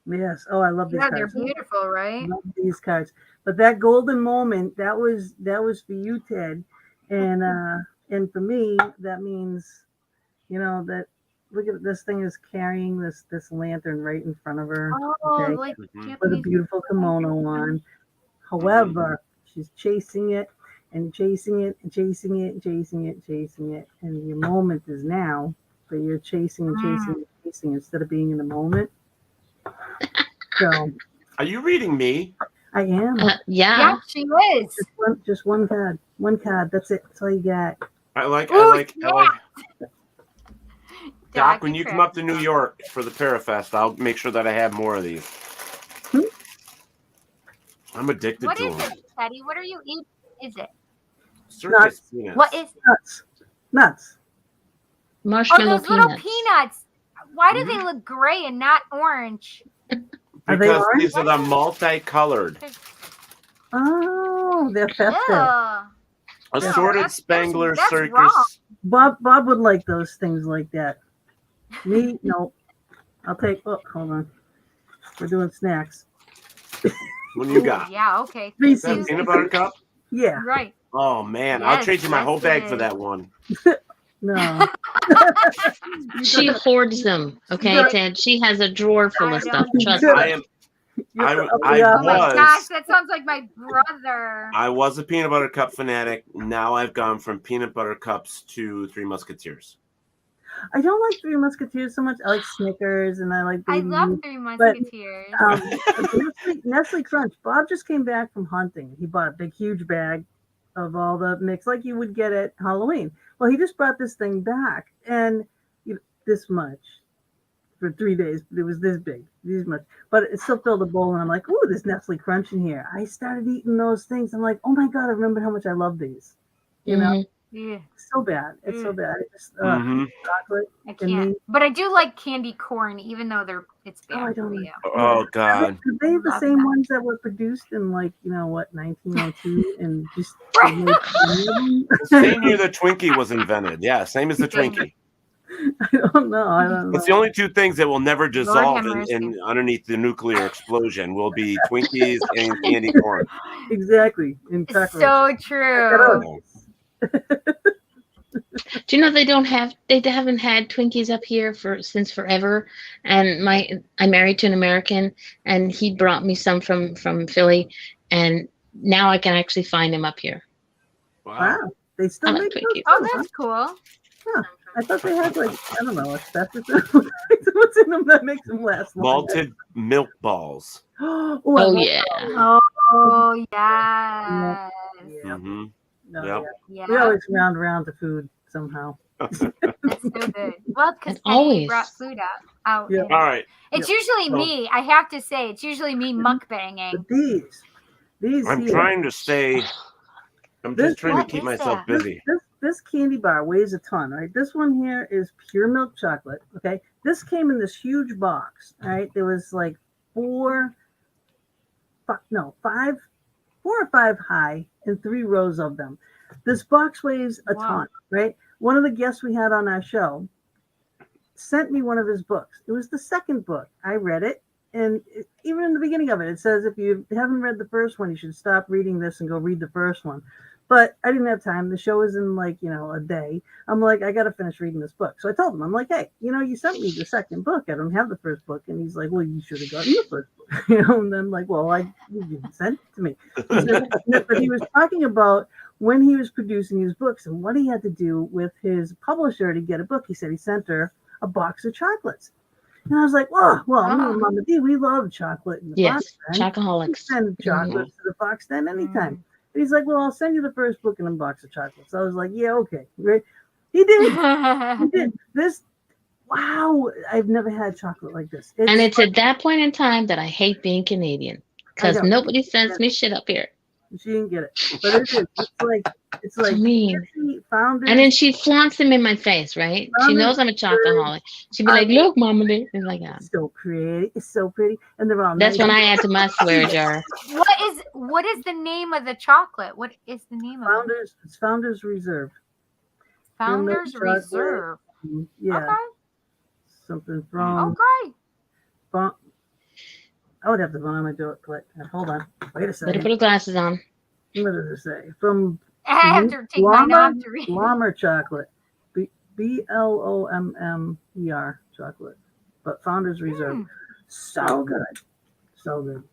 Speaker 10: Yes. Oh, I love these cards.
Speaker 7: Yeah, they're beautiful, right?
Speaker 10: I love these cards. But that golden moment, that was for you, Ted. And for me, that means, that look at this thing is carrying this lantern right in front of her.
Speaker 7: Oh, like
Speaker 10: with a beautiful kimono on. However, she's chasing it and chasing it and chasing it and chasing it and chasing it. And your moment is now, but you're chasing and chasing and chasing instead of being in the moment. So,
Speaker 8: are you reading me?
Speaker 10: I am.
Speaker 7: Yeah, she is.
Speaker 10: Just one card. One card. That's it. That's all you got.
Speaker 8: I like. Doc, when you come up to New York for the Parafest, I'll make sure that I have more of these. I'm addicted to them.
Speaker 7: What is it, Teddy? What are you eating? Is it?
Speaker 8: Circus peanuts.
Speaker 7: What is
Speaker 10: nuts?
Speaker 9: Marshmallow
Speaker 7: those little peanuts. Why do they look gray and not orange?
Speaker 8: Because these are the multicolored.
Speaker 10: Oh, they're festive.
Speaker 8: Assorted Spangler Circus.
Speaker 10: Wrong. Bob would like those things like that. Me, no. I'll take. Oh, hold on. We're doing snacks.
Speaker 8: What do you got?
Speaker 7: Yeah. Okay.
Speaker 8: Is that peanut butter cup?
Speaker 10: Yeah.
Speaker 7: Right.
Speaker 8: Oh man, I'll trade you my whole bag for that one.
Speaker 10: No.
Speaker 9: She hoards them. Okay, Ted. She has a drawer full of stuff. Trust me.
Speaker 8: I
Speaker 7: Oh my gosh, that sounds like my brother.
Speaker 8: I was a peanut butter cup fanatic. Now I've gone from peanut butter cups to Three Musketeers.
Speaker 10: I don't like Three Musketeers so much. I like Snickers and I like.
Speaker 7: I love Three Musketeers.
Speaker 10: Nestle Crunch. Bob just came back from hunting. He bought a big, huge bag of all the mix like you would get at Halloween. Well, he just brought this thing back, and this much for 3 days. It was this big, this much, but it still filled a bowl. And I'm like, "Ooh, there's Nestle Crunch in here." I started eating those things. I'm like, "Oh my god, I remember how much I love these." You know,
Speaker 7: Yeah.
Speaker 10: So bad. It's so bad. It just chocolate.
Speaker 7: I can't. But I do like candy corn, even though it's bad.
Speaker 10: I don't
Speaker 7: for
Speaker 10: like.
Speaker 7: you.
Speaker 8: Oh God.
Speaker 10: Are they the
Speaker 7: Love
Speaker 10: same
Speaker 7: that.
Speaker 10: ones that were produced in 1902 and just
Speaker 8: Same year the Twinkie was invented. Yeah, same as the Twinkie.
Speaker 10: I don't know.
Speaker 8: It's the only two things that will never dissolve
Speaker 7: have mercy.
Speaker 8: in underneath the nuclear explosion will be Twinkies and candy corn.
Speaker 10: Exactly. In
Speaker 7: So true.
Speaker 9: Do you know they haven't had Twinkies up here since forever? And I married to an American, and he brought me some from Philly, and now I can actually find them up here.
Speaker 10: Wow. They still make Twinkies.
Speaker 7: Oh, that's cool.
Speaker 10: Huh. I thought they had I don't know, asbestos. What's in them that makes them last long?
Speaker 8: Malted milk balls.
Speaker 9: Oh yeah.
Speaker 7: Oh yeah.
Speaker 8: Mm-hmm.
Speaker 7: Yeah.
Speaker 10: We always round around to food somehow.
Speaker 7: That's so good. Well, because
Speaker 9: always
Speaker 7: brought food out.
Speaker 10: Yeah.
Speaker 7: and
Speaker 8: All right.
Speaker 7: It's usually me. I have to say, it's usually me mukbanging.
Speaker 10: But these
Speaker 8: I'm
Speaker 10: here,
Speaker 8: trying to stay. I'm just trying to keep myself busy.
Speaker 10: This candy bar weighs a ton, right? This one here is pure milk chocolate. Okay. This came in this huge box. All right. There was like 4 or 5 high and 3 rows of them. This box weighs a ton, right? One of the guests we had on our show sent me one of his books. It was the second book. I read it. And even in the beginning of it, it says if you haven't read the first one, you should stop reading this and go read the first one. But I didn't have time. The show is in a day. I'm like, I got to finish reading this book. So I told him, I'm like, hey, you sent me the second book. I don't have the first book. And he's like, well, you should have gotten the first book. And I'm like, well, you didn't send it to me. But he was talking about when he was producing his books and what he had to do with his publisher to get a book. He said he sent her a box of chocolates. And I was like, well, me and Mama D, we love chocolate in the Fox Den.
Speaker 9: Chocoholics.
Speaker 10: We send chocolates to the Fox Den anytime. And he's like, well, I'll send you the first book and a box of chocolates. So I was like, yeah, okay. Right? He did. He did. Wow, I've never had chocolate like this.
Speaker 9: And it's at that point in time that I hate being Canadian because nobody sends me shit up here.
Speaker 10: She didn't get it, but it is. It's like
Speaker 9: mean.
Speaker 10: Founders,
Speaker 9: and then she flaunts them in my face, right? She knows I'm a chocoholic. She'd be like, "Look, Mama," and like that.
Speaker 10: So pretty, it's so pretty, and they're all.
Speaker 9: That's when I add to my swear jar.
Speaker 7: What is the name of the chocolate? What is the name of it?
Speaker 10: It's Founders Reserve.
Speaker 7: Founders Reserve.
Speaker 10: Yeah.
Speaker 7: Okay.
Speaker 10: Something from.
Speaker 7: Okay.
Speaker 10: I would have to find my do it. Hold on. Wait a second.
Speaker 9: Better put her glasses on.
Speaker 10: What does it say? From
Speaker 7: I have to take mine off to read.
Speaker 10: Blommer chocolate. BLOMMER chocolate. But Founders Reserve. So good. So good.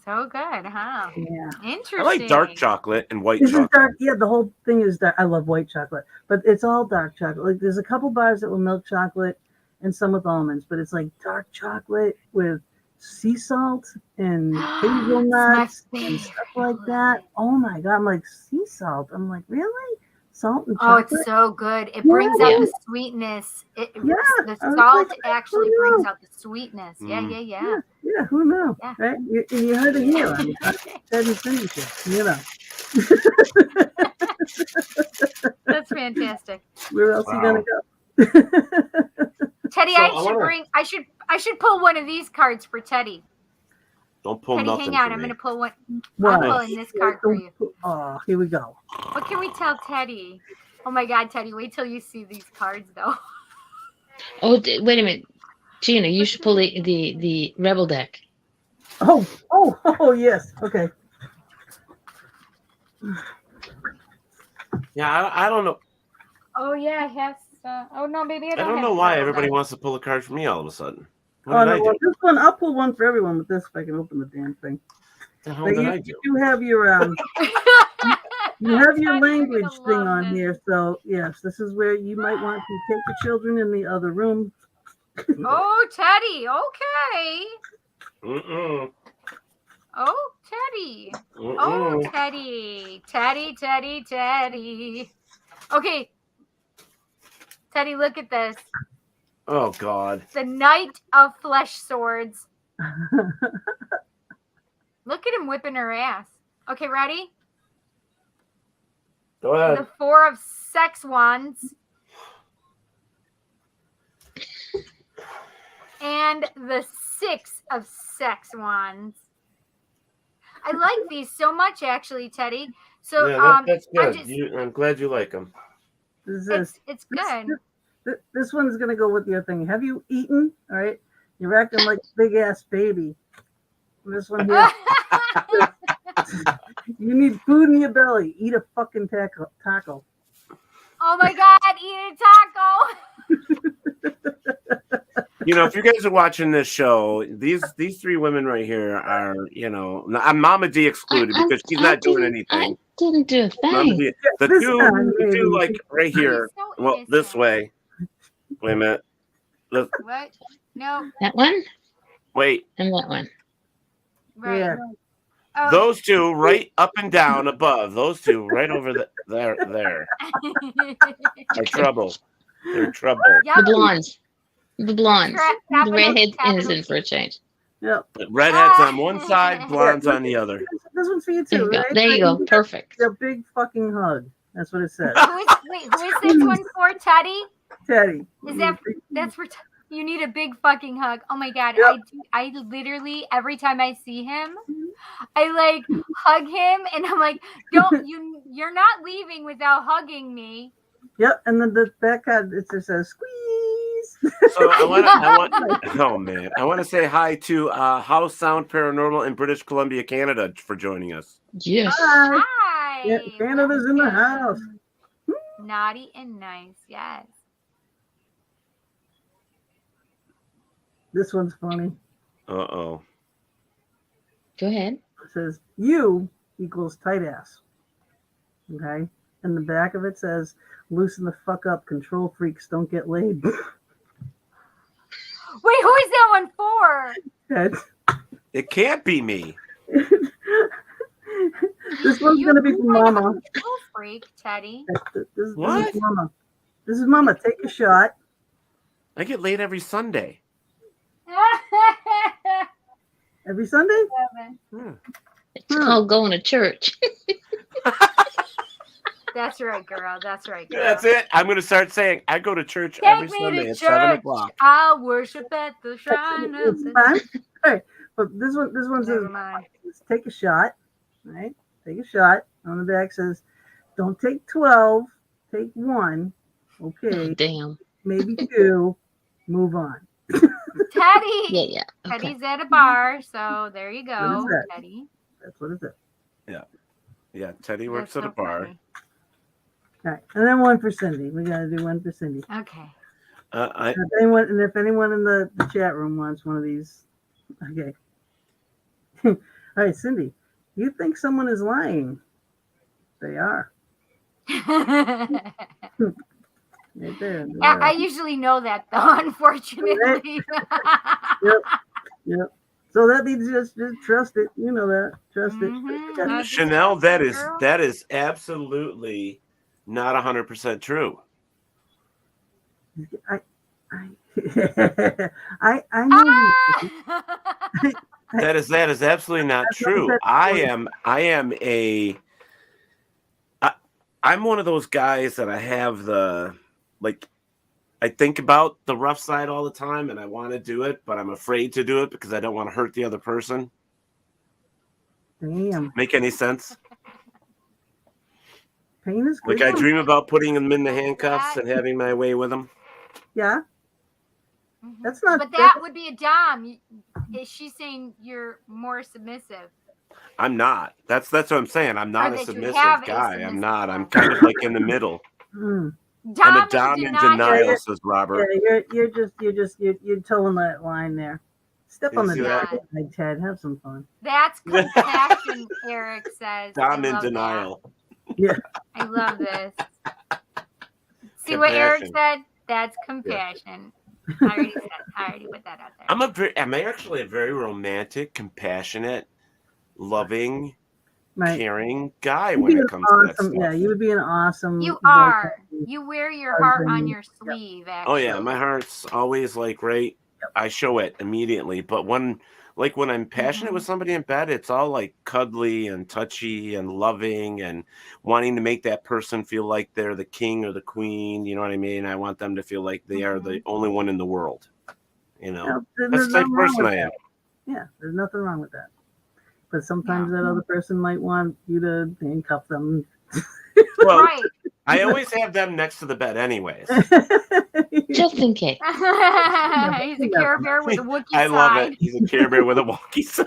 Speaker 7: So good, huh?
Speaker 10: Yeah.
Speaker 7: Interesting.
Speaker 8: I like dark chocolate and white
Speaker 10: This
Speaker 8: chocolate.
Speaker 10: is dark. Yeah, the whole thing is dark. I love white chocolate, but it's all dark chocolate. Like there's a couple bars that were milk chocolate and some with almonds, but it's like dark chocolate with sea salt and hazelnuts and stuff like that. Oh my God. I'm like, sea salt. I'm like, really? Salt and chocolate?
Speaker 7: Oh, it's so good. It brings out the sweetness. The salt actually brings out the sweetness. Yeah,
Speaker 10: who knew?
Speaker 7: Yeah.
Speaker 10: Right? You heard it here. Teddy finished it,
Speaker 7: That's fantastic.
Speaker 10: Where else are you gonna go?
Speaker 7: Teddy, I should pull one of these cards for Teddy.
Speaker 8: Don't pull
Speaker 7: Teddy,
Speaker 8: nothing.
Speaker 7: hang on.
Speaker 8: For
Speaker 7: I'm
Speaker 8: me.
Speaker 7: going to pull one.
Speaker 10: Wow.
Speaker 7: I'm pulling this card for you.
Speaker 10: Oh, here we go.
Speaker 7: What can we tell Teddy? Oh my God, Teddy! Wait till you see these cards, though.
Speaker 9: Oh, wait a minute, Gina. You should pull the Rebel deck.
Speaker 10: Oh, yes. Okay.
Speaker 8: Yeah, I don't know.
Speaker 7: Oh yeah, I have. Oh no, maybe I don't.
Speaker 8: I don't know why everybody wants to pull a card from me all of a sudden.
Speaker 10: What did I do? This one, I'll pull one for everyone with this if I can open the damn thing.
Speaker 8: The hell did I do?
Speaker 10: You have your you have your language thing on here, so yes, this is where you might want to take the children in the other room.
Speaker 7: Oh, Teddy. Okay.
Speaker 8: Mm-mm.
Speaker 7: Oh, Teddy.
Speaker 8: Mm-mm.
Speaker 7: Oh, Teddy. Teddy. Okay. Teddy, look at this.
Speaker 8: Oh, God.
Speaker 7: The Knight of Flesh Swords. Look at him whipping her ass. Okay, ready?
Speaker 8: Go ahead.
Speaker 7: The 4 of sex wands. And the 6 of sex wands. I like these so much, actually, Teddy. So
Speaker 8: that's good. I'm glad you like them.
Speaker 7: It's good.
Speaker 10: This one's gonna go with your thing. Have you eaten? All right, you're acting like a big ass baby. This one here. You need food in your belly. Eat a fucking taco.
Speaker 7: Oh my God! Eat a taco.
Speaker 8: If you guys are watching this show, these 3 women right here are, I'm Momma D excluded because she's not doing anything.
Speaker 9: I didn't do a thing.
Speaker 8: The two like right here. Well, this way. Wait a minute.
Speaker 7: What? No.
Speaker 9: That one?
Speaker 8: Wait.
Speaker 9: And that one.
Speaker 7: Right.
Speaker 10: Yeah.
Speaker 7: Oh.
Speaker 8: Those 2 right up and down above. Those 2 right over there. Are trouble. They're trouble.
Speaker 7: Yep.
Speaker 9: The blondes. The redhead's innocent for a change.
Speaker 10: Yep.
Speaker 8: Redheads on one side, blondes on the other.
Speaker 10: This one's for you too, right?
Speaker 9: There you go. Perfect.
Speaker 10: A big fucking hug. That's what it says.
Speaker 7: Who is this one for, Teddy?
Speaker 10: Teddy.
Speaker 7: Is that's for? You need a big fucking hug. Oh my God.
Speaker 10: Yep.
Speaker 7: I literally, every time I see him, I like hug him and I'm like, you're not leaving without hugging me.
Speaker 10: Yep. And then the back card, it just says squeeze.
Speaker 8: So I want to say hi to House Sound Paranormal in British Columbia, Canada for joining us.
Speaker 9: Yes.
Speaker 7: Hi.
Speaker 10: Yeah, Canada's in the house.
Speaker 7: Naughty and nice. Yes.
Speaker 10: This one's funny.
Speaker 8: Uh-oh.
Speaker 9: Go ahead.
Speaker 10: It says you equals tight ass. Okay. And the back of it says loosen the fuck up, control freaks don't get laid.
Speaker 7: Wait, who is that one for?
Speaker 8: It can't be me.
Speaker 10: This one's gonna be from Momma.
Speaker 7: Control freak, Teddy.
Speaker 10: This
Speaker 8: What?
Speaker 10: is Momma. This is Momma. Take a shot.
Speaker 8: I get laid every Sunday.
Speaker 10: Every Sunday?
Speaker 9: It's called going to church.
Speaker 7: That's right, girl. That's right, girl.
Speaker 8: That's it. I'm going to start saying I go to church
Speaker 7: Take
Speaker 8: every
Speaker 7: me
Speaker 8: Sunday
Speaker 7: to
Speaker 8: at 7
Speaker 7: church.
Speaker 8: o'clock.
Speaker 7: I'll worship at the shrine of
Speaker 10: It's
Speaker 7: the...
Speaker 10: fine. All right. But this one says
Speaker 7: Never mind.
Speaker 10: take a shot. Right? Take a shot. On the back says don't take 12, take 1. Okay.
Speaker 9: Oh, damn.
Speaker 10: Maybe 2. Move on.
Speaker 7: Teddy.
Speaker 9: Yeah. Okay.
Speaker 7: Teddy's at a bar, so there you go,
Speaker 10: What is that?
Speaker 7: Teddy.
Speaker 10: That's what it is.
Speaker 8: Yeah, Teddy works
Speaker 7: That's
Speaker 8: at a
Speaker 7: so
Speaker 8: bar.
Speaker 7: funny.
Speaker 10: All right. And then one for Cindy. We got to do one for Cindy.
Speaker 7: Okay.
Speaker 10: If anyone in the chat room wants one of these, okay. All right, Cindy, you think someone is lying? They are. Right there.
Speaker 7: I usually know that, though, unfortunately.
Speaker 10: Yep. So that means just trust it. You know that. Trust
Speaker 7: Mhm.
Speaker 10: it.
Speaker 8: Chanel, that is absolutely not 100% true.
Speaker 10: I know.
Speaker 8: That is absolutely not true. I'm one of those guys that I have I think about the rough side all the time and I want to do it, but I'm afraid to do it because I don't want to hurt the other person.
Speaker 10: Damn.
Speaker 8: Make any sense?
Speaker 10: Pain is good.
Speaker 8: Like I dream about putting them in the handcuffs and having my way with them.
Speaker 10: Yeah. That's not.
Speaker 7: But that would be a dom. Is she saying you're more submissive?
Speaker 8: I'm not. That's what I'm saying. I'm not
Speaker 7: Or
Speaker 8: a
Speaker 7: that you
Speaker 8: submissive
Speaker 7: have a
Speaker 8: guy.
Speaker 7: submissive
Speaker 8: I'm not. I'm kind of like in the middle. I'm a dom in denial, says Robert.
Speaker 10: Yeah, you're towing that line there. Step on the
Speaker 8: that?
Speaker 10: dog, Ted. Have some fun.
Speaker 7: That's compassion, Eric says.
Speaker 8: Dom
Speaker 7: I
Speaker 8: in
Speaker 7: love
Speaker 8: denial.
Speaker 10: Yeah.
Speaker 7: I love this. See what Eric
Speaker 8: Compassion.
Speaker 7: said? That's compassion. I already put that out there.
Speaker 8: I'm actually a very romantic, compassionate, loving, caring guy when it comes to that stuff.
Speaker 10: Yeah, you would be an awesome.
Speaker 7: You are. You wear your heart on your sleeve, actually.
Speaker 8: Oh yeah, my heart's always like right. I show it immediately, but when like when I'm passionate with somebody in bed, it's all like cuddly and touchy and loving and wanting to make that person feel like they're the king or the queen. You know what I mean? I want them to feel like they are the only one in the world. You know, that's the type of person I am.
Speaker 10: Yeah, there's nothing wrong with that. But sometimes that other person might want you to handcuff them.
Speaker 8: Well, right. I always have them next to the bed anyways.
Speaker 9: Just in case.
Speaker 7: He's a Care Bear with a Wookiee side.
Speaker 8: I love it. He's a Care Bear with a Wookiee side.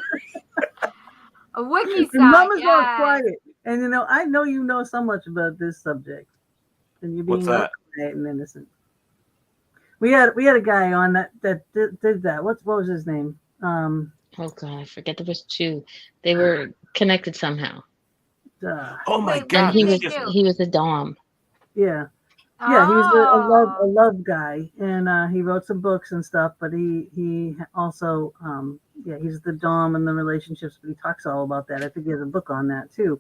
Speaker 7: A Wookiee side,
Speaker 10: Mama's all quiet. And, I know you know so much about this subject. And you're being quiet and innocent. We had a guy on that did that. What was his name?
Speaker 9: Oh, God, I forget there was two. They were connected somehow.
Speaker 8: Oh my God!
Speaker 9: And he was a dom.
Speaker 10: Yeah, yeah, he was a love guy, and he wrote some books and stuff. But he also he's the dom in the relationships. But he talks all about that. I think he has a book on that too.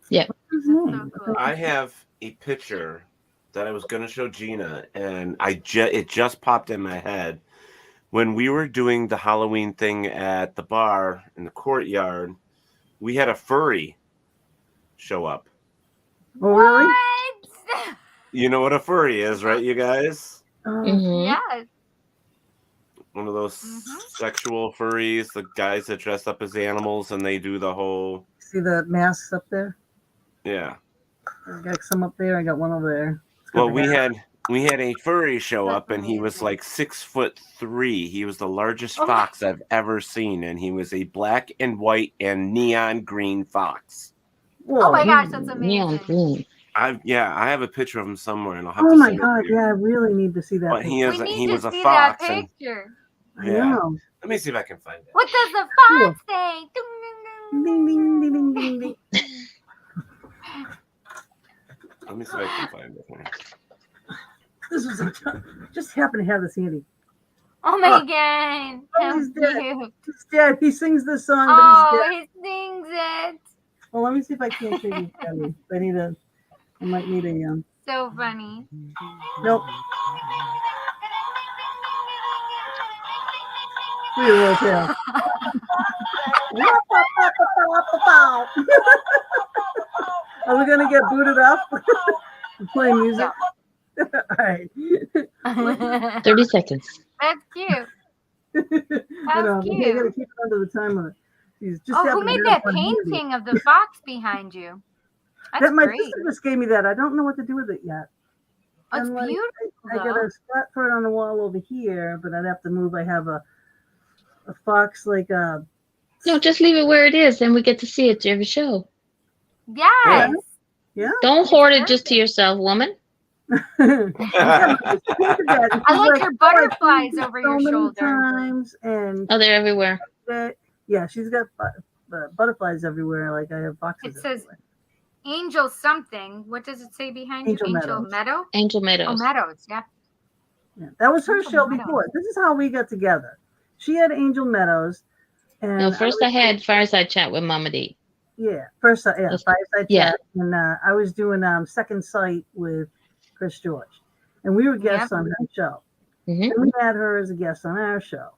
Speaker 9: Yeah.
Speaker 10: What's his name?
Speaker 8: I have a picture that I was going to show Gina, and it just popped in my head when we were doing the Halloween thing at the bar in the courtyard. We had a furry show up.
Speaker 10: Oh, really?
Speaker 7: What?
Speaker 8: You know what a furry is, right, you guys?
Speaker 7: Yes.
Speaker 8: One of those sexual furries, the guys that dress up as animals and they do the whole...
Speaker 10: See the masks up there?
Speaker 8: Yeah.
Speaker 10: I got some up there. I got one over there.
Speaker 8: Well, we had a furry show up, and he was like 6'3". He was the largest fox I've ever seen, and he was a black and white and neon green fox.
Speaker 10: Whoa.
Speaker 7: Oh my gosh, that's amazing.
Speaker 9: Neon green.
Speaker 8: I have a picture of him somewhere, and I'll have
Speaker 10: Oh
Speaker 8: to
Speaker 10: my
Speaker 8: send it
Speaker 10: God!
Speaker 8: to you.
Speaker 10: Yeah, I really need to see that.
Speaker 8: But he
Speaker 7: need
Speaker 8: was
Speaker 7: to
Speaker 8: a
Speaker 7: see
Speaker 8: fox.
Speaker 7: that
Speaker 8: And,
Speaker 7: picture.
Speaker 8: yeah.
Speaker 10: know.
Speaker 8: Let me see if I can find it.
Speaker 7: What does the fox say?
Speaker 10: Ding, ding, ding, ding, ding, ding.
Speaker 8: Let me see if I can find it.
Speaker 10: This was just happened to have this handy.
Speaker 7: Oh my God. How
Speaker 10: He's dead.
Speaker 7: cute.
Speaker 10: He's dead. He sings this song, but
Speaker 7: Oh,
Speaker 10: he's dead.
Speaker 7: he sings it.
Speaker 10: Well, let me see if I can't show you. I might need a
Speaker 7: So funny.
Speaker 10: Nope. We will tell. Are we gonna get booted up? Play music. All right.
Speaker 9: 30 seconds.
Speaker 7: That's cute.
Speaker 10: I know,
Speaker 7: That's
Speaker 10: but
Speaker 7: cute.
Speaker 10: you gotta keep it under the time limit. He's just
Speaker 7: Who made that painting of the fox behind you? That's
Speaker 10: That my
Speaker 7: great.
Speaker 10: sister just gave me that. I don't know what to do with it yet.
Speaker 7: Oh, it's
Speaker 10: I'm like,
Speaker 7: beautiful.
Speaker 10: I got a spot for it on the wall over here, but I'd have to move. I have a fox like a.
Speaker 9: No, just leave it where it is, and we get to see it every show.
Speaker 7: Yes.
Speaker 10: Yeah.
Speaker 9: Don't hoard it just to yourself, woman.
Speaker 7: I like your butterflies over your shoulder.
Speaker 10: Times and
Speaker 9: they're everywhere.
Speaker 10: Yeah, she's got butterflies everywhere. Like I have foxes.
Speaker 7: It says Angel something. What does it say behind
Speaker 10: Angel
Speaker 7: you?
Speaker 10: Meadows.
Speaker 7: Angel Meadow?
Speaker 9: Angel Meadows.
Speaker 7: Oh, Meadows, yeah.
Speaker 10: Yeah, that was her
Speaker 7: Angel
Speaker 10: show
Speaker 7: Meadows.
Speaker 10: before. This is how we got together. She had Angel Meadows. And
Speaker 9: No, first I had Fireside Chat with Mama D.
Speaker 10: Yeah, first, Fireside
Speaker 9: Yeah.
Speaker 10: Chat. And I was doing Second Sight with Chris George. And we were guests on her show.
Speaker 9: Mm-hmm.
Speaker 10: And we had her as a guest on our show.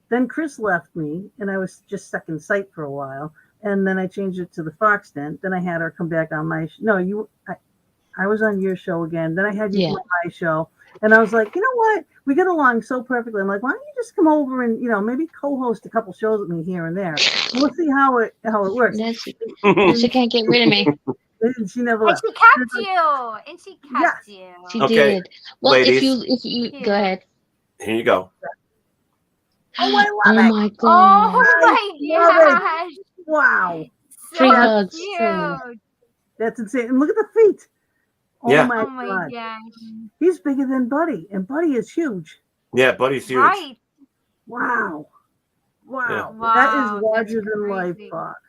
Speaker 10: Then Chris left me, and I was just Second Sight for a while. And then I changed it to the Fox Den. Then I had her come back on my show. I was on your show again. Then I had you on my show. And I was like, you know what? We get along so perfectly. I'm like, why don't you just come over and, maybe co-host a couple shows with me here and there. We'll see how it works.
Speaker 9: She can't get rid of me.
Speaker 10: She never
Speaker 7: And
Speaker 10: left.
Speaker 7: she kept you. And she kept you.
Speaker 9: She
Speaker 8: Okay,
Speaker 9: did. Well,
Speaker 8: ladies.
Speaker 9: if you go ahead.
Speaker 8: Here you go.
Speaker 10: Oh, I love it.
Speaker 9: Oh my
Speaker 7: Oh
Speaker 9: God.
Speaker 7: my gosh.
Speaker 10: Wow.
Speaker 9: Free
Speaker 7: So
Speaker 9: hugs.
Speaker 7: cute.
Speaker 10: That's insane. And look at the feet. Oh
Speaker 8: Yeah.
Speaker 10: my
Speaker 7: Oh my
Speaker 10: God.
Speaker 7: gosh.
Speaker 10: He's bigger than Buddy, and Buddy is huge.
Speaker 8: Yeah, Buddy's huge.
Speaker 7: Right.
Speaker 10: Wow. Wow.
Speaker 7: Wow,
Speaker 10: That is larger
Speaker 7: that's
Speaker 10: than life,
Speaker 7: crazy.
Speaker 10: Fox.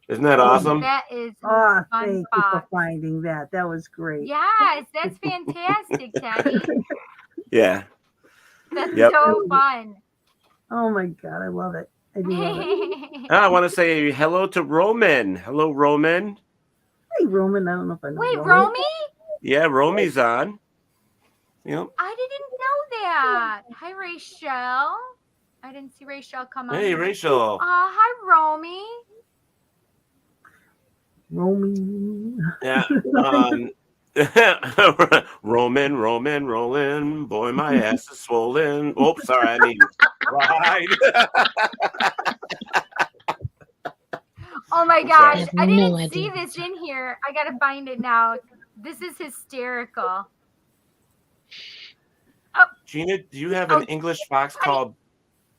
Speaker 8: Isn't that awesome?
Speaker 7: That is
Speaker 10: Oh,
Speaker 7: fun,
Speaker 10: thank you for
Speaker 7: Fox.
Speaker 10: finding that. That was great.
Speaker 7: Yes, that's fantastic, Teddy.
Speaker 8: Yeah.
Speaker 7: That's
Speaker 8: Yep.
Speaker 7: so fun.
Speaker 10: Oh my God, I love it. I do love it.
Speaker 8: I want to say hello to Roman. Hello, Roman.
Speaker 10: Hey, Roman. I don't know if I know.
Speaker 7: Wait,
Speaker 10: Roman.
Speaker 7: Romy?
Speaker 8: Yeah, Romy's on. Yep.
Speaker 7: I didn't know that. Hi, Rachel. I didn't see Rachel come on.
Speaker 8: Hey, Rachel.
Speaker 7: Hi, Romy.
Speaker 10: Romy.
Speaker 8: Yeah. Rolling. Boy, my ass is swollen. Oh, sorry. I mean, right.
Speaker 7: Oh my gosh. I didn't
Speaker 9: no
Speaker 7: see
Speaker 9: idea.
Speaker 7: this in here. I got to find it now. This is hysterical. Oh,
Speaker 8: Gina, do you have an English fox called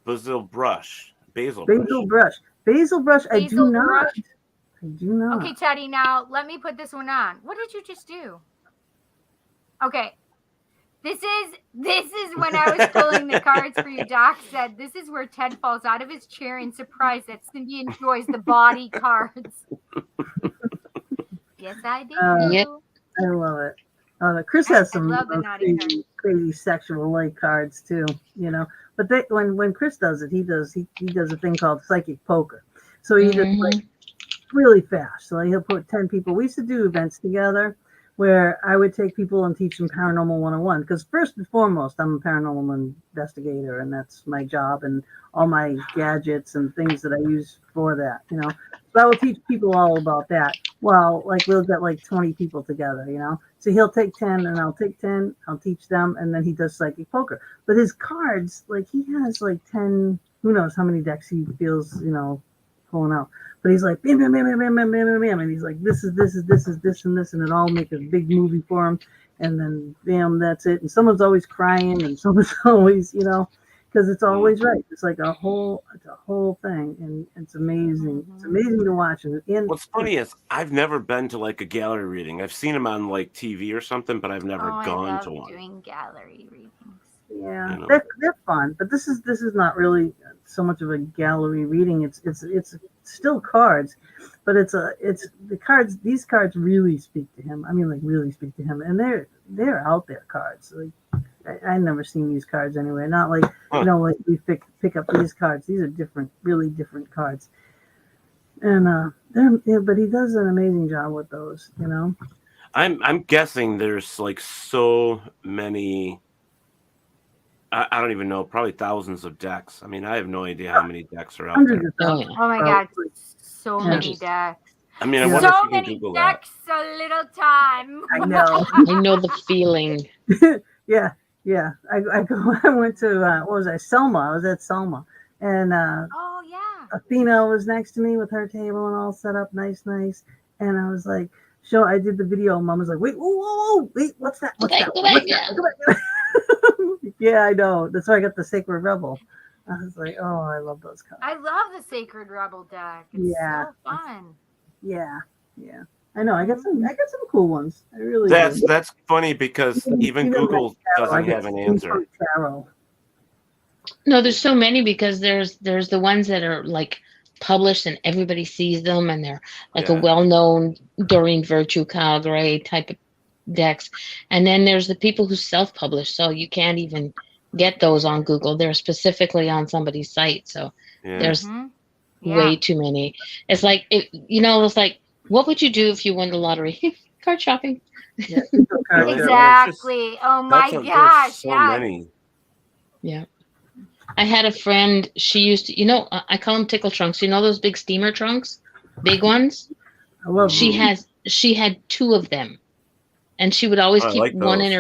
Speaker 8: Basil Brush? Basil
Speaker 10: Brush. I do not. I do not.
Speaker 7: Okay, Teddy, now let me put this one on. What did you just do? Okay. This is when I was pulling the cards for you. Doc said this is where Ted falls out of his chair in surprise that Cindy enjoys the body cards. Yes, I do.
Speaker 9: Yep.
Speaker 10: I love it. Chris has some crazy sexual like cards too, But when Chris does it, he does a thing called psychic poker. So he just like really fast. So he'll put 10 people. We used to do events together where I would take people and teach them Paranormal 101. Because first and foremost, I'm a paranormal investigator, and that's my job and all my gadgets and things that I use for that, So I will teach people all about that. Well, we'll get 20 people together, So he'll take 10 and I'll take 10, I'll teach them, and then he does psychic poker. But his cards, he has 10, who knows how many decks he feels, pulling out. But he's like, bam, bam, bam, bam, bam, bam, bam, bam, and he's like, this is this, and this, and it all make a big movie for him. And then, bam, that's it. And someone's always crying, and someone's always, because it's always right. It's like a whole thing, and it's amazing. It's amazing to watch. And
Speaker 8: what's funny is I've never been to a gallery reading. I've seen them on TV or something, but I've never gone to one.
Speaker 7: Doing gallery readings.
Speaker 10: Yeah, they're fun, but this is not really so much of a gallery reading. It's still cards, but it's the cards. These cards really speak to him. I mean, really speak to him, and they're out there cards. I never seen these cards anywhere. Not we pick up these cards. These are different, really different cards. And but he does an amazing job with those.
Speaker 8: I'm guessing there's so many. I don't even know, probably thousands of decks. I mean, I have no idea how many decks are out there.
Speaker 7: Oh my God, so many decks.
Speaker 8: I mean, I wonder if
Speaker 7: so
Speaker 8: you can
Speaker 7: many
Speaker 8: Google
Speaker 7: decks, so little time.
Speaker 10: I know.
Speaker 9: I know the feeling.
Speaker 10: Yeah. I went to what was I? Selma. I was at Selma, and
Speaker 7: oh yeah,
Speaker 10: Athena was next to me with her table and all set up, nice. And I was like, I did the video. Mom was like, wait, whoa, wait, what's that? What's that? Go back. Yeah, I know. That's why I got the Sacred Rebel. I was like, oh, I love those cards.
Speaker 7: I love the Sacred Rebel deck. It's so fun.
Speaker 10: Yeah. I know. I got some cool ones. I really.
Speaker 8: That's funny because even Google doesn't have an answer.
Speaker 9: No, there's so many because there's the ones that are published and everybody sees them and they're a well-known Doreen Virtue Calgary type of decks, and then there's the people who self-publish, so you can't even get those on Google. They're specifically on somebody's site, so there's way too many. It's it's what would you do if you won the lottery? Card shopping.
Speaker 10: Yeah,
Speaker 7: exactly. Oh my gosh,
Speaker 8: so many.
Speaker 9: Yeah, I had a friend. She used to, I call them tickle trunks. Those big steamer trunks, big ones.
Speaker 10: I love.
Speaker 9: She had 2 of them. And she would always keep one in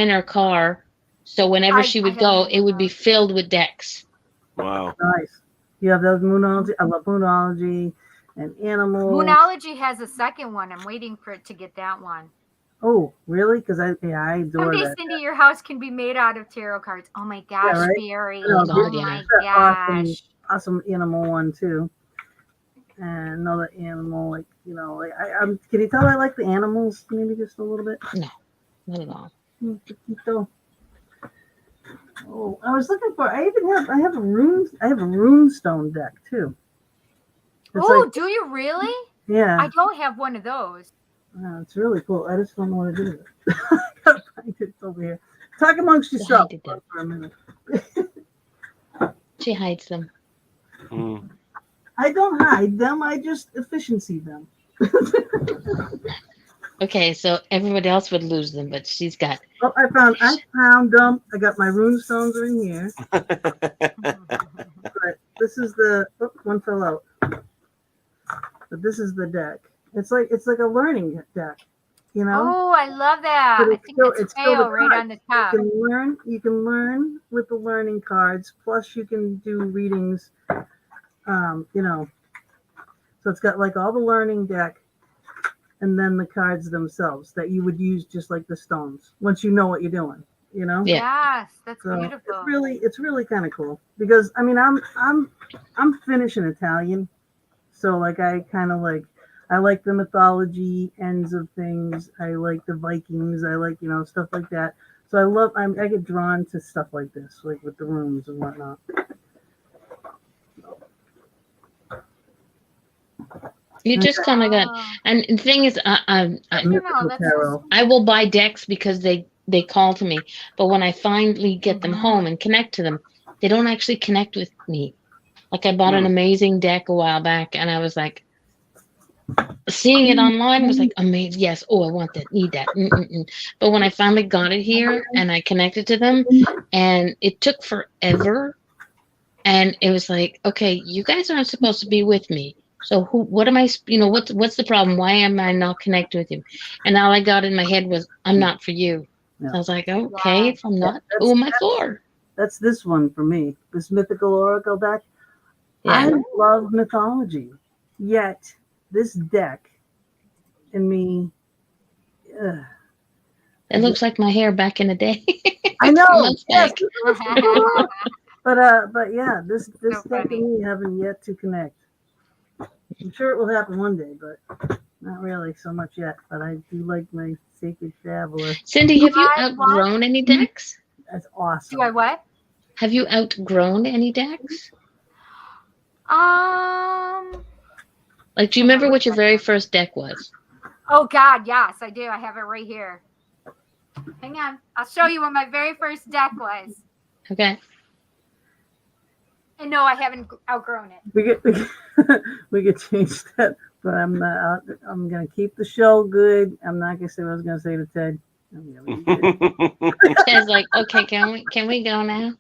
Speaker 9: her car, so whenever she would go, it would be filled with decks.
Speaker 8: Wow,
Speaker 10: nice. You have those Moonology. I love Moonology and Animal.
Speaker 7: Moonology has a second one. I'm waiting for it to get that one.
Speaker 10: Oh, really? Because I adore
Speaker 7: someday,
Speaker 10: that.
Speaker 7: Cindy, your house can be made out of tarot cards. Oh my gosh, Barry!
Speaker 10: Oh
Speaker 7: my gosh,
Speaker 10: awesome Animal one too. And another animal, I'm. Can you tell I like the animals? Maybe just a little bit.
Speaker 9: No, not at all.
Speaker 10: Oh, I was looking for. I have a runestone deck too. It's
Speaker 7: do you really?
Speaker 10: Yeah.
Speaker 7: I don't have one of those.
Speaker 10: It's really cool. I just don't know what to do with it. I gotta find it over here. Talk amongst yourself for a minute.
Speaker 9: She hides them.
Speaker 10: I don't hide them. I just efficiency them.
Speaker 9: Okay, so everybody else would lose them, but she's got.
Speaker 10: Oh, I found them. I got my rune stones are in here. But this is one fell out. But this is the deck. It's like a learning deck, you know.
Speaker 7: Oh, I love that.
Speaker 10: But
Speaker 7: I think it's Fail right on the top.
Speaker 10: You can learn with the learning cards. Plus, you can do readings. You know. So it's got like all the learning deck, and then the cards themselves that you would use just like the stones. Once you know what you're doing, you know.
Speaker 7: Yeah. Yes, that's
Speaker 10: So
Speaker 7: beautiful.
Speaker 10: It's really kind of cool because I mean I'm Finnish and Italian, so like I kind of I like the mythology ends of things. I like the Vikings. I like stuff like that. So I get drawn to stuff like this, like with the rooms and whatnot.
Speaker 9: You just kind of got, and the thing is, I will buy decks because they call to me, but when I finally get them home and connect to them, they don't actually connect with me. Like I bought an amazing deck a while back, and I was like, seeing it online was like amazing. Yes, I want that, need that. But when I finally got it here and I connected to them, and it took forever, and it was like, okay, you guys aren't supposed to be with me. So what am I, what's the problem? Why am I not connected with you? And all I got in my head was, I'm not for you. Yeah. I was like, okay, if I'm not, who am I for?
Speaker 10: That's this one for me, this mythical oracle deck. Yeah. I love mythology, yet this deck in me.
Speaker 9: It looks like my hair back in the day.
Speaker 10: I know. Yes. But yeah, this deck and me haven't yet to connect. I'm sure it will happen one day, but not really so much yet. But I do like my Sacred Traveler.
Speaker 9: Cindy, have you outgrown any decks?
Speaker 10: That's awesome.
Speaker 7: Do I what?
Speaker 9: Have you outgrown any decks? Like, do you remember what your very first deck was?
Speaker 7: Oh, God, yes, I do. I have it right here. Hang on. I'll show you what my very first deck was.
Speaker 9: Okay.
Speaker 7: And no, I haven't outgrown it.
Speaker 10: We could change that, but I'm not. I'm gonna keep the show good. I'm not gonna say what I was gonna say to Ted.
Speaker 9: Ted's like, okay, can we go now?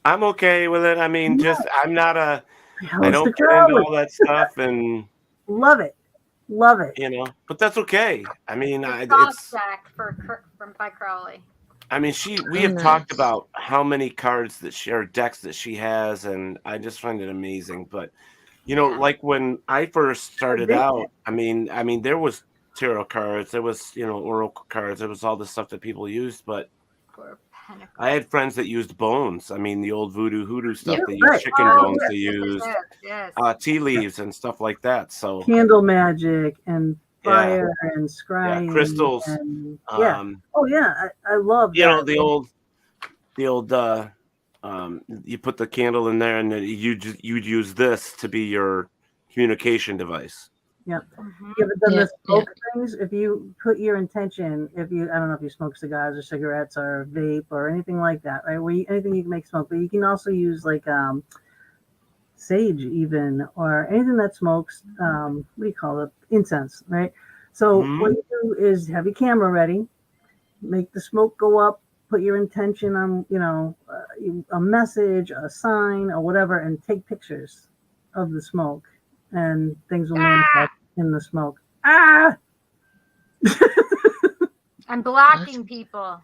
Speaker 8: I'm okay with it. I mean, I'm not a. I don't get into all that stuff and
Speaker 10: love it.
Speaker 8: But that's okay. I mean,
Speaker 7: it's deck from by Crowley.
Speaker 8: I mean, we have talked about how many cards decks that she has, and I just find it amazing. But like when I first started out, I mean, there was tarot cards, there was oracle cards, there was all the stuff that people used, but I had friends that used bones. I mean, the old voodoo hoodoo stuff. They used chicken bones. They used tea leaves and stuff like that. So
Speaker 10: candle magic and fire and scrying,
Speaker 8: crystals.
Speaker 10: And, I love
Speaker 8: that. The old you put the candle in there, and you'd use this to be your communication device.
Speaker 10: Yeah. You ever done the smoke things? If you put your intention, I don't know if you smoke cigars or cigarettes or vape or anything like that, right? Anything you can make smoke, but you can also use like sage even, or anything that smokes, what do you call it? Incense, right? So what you do is have your camera ready, make the smoke go up, put your intention on, a message, a sign or whatever, and take pictures of the smoke. And things will manifest in the smoke. I'm
Speaker 7: blocking people.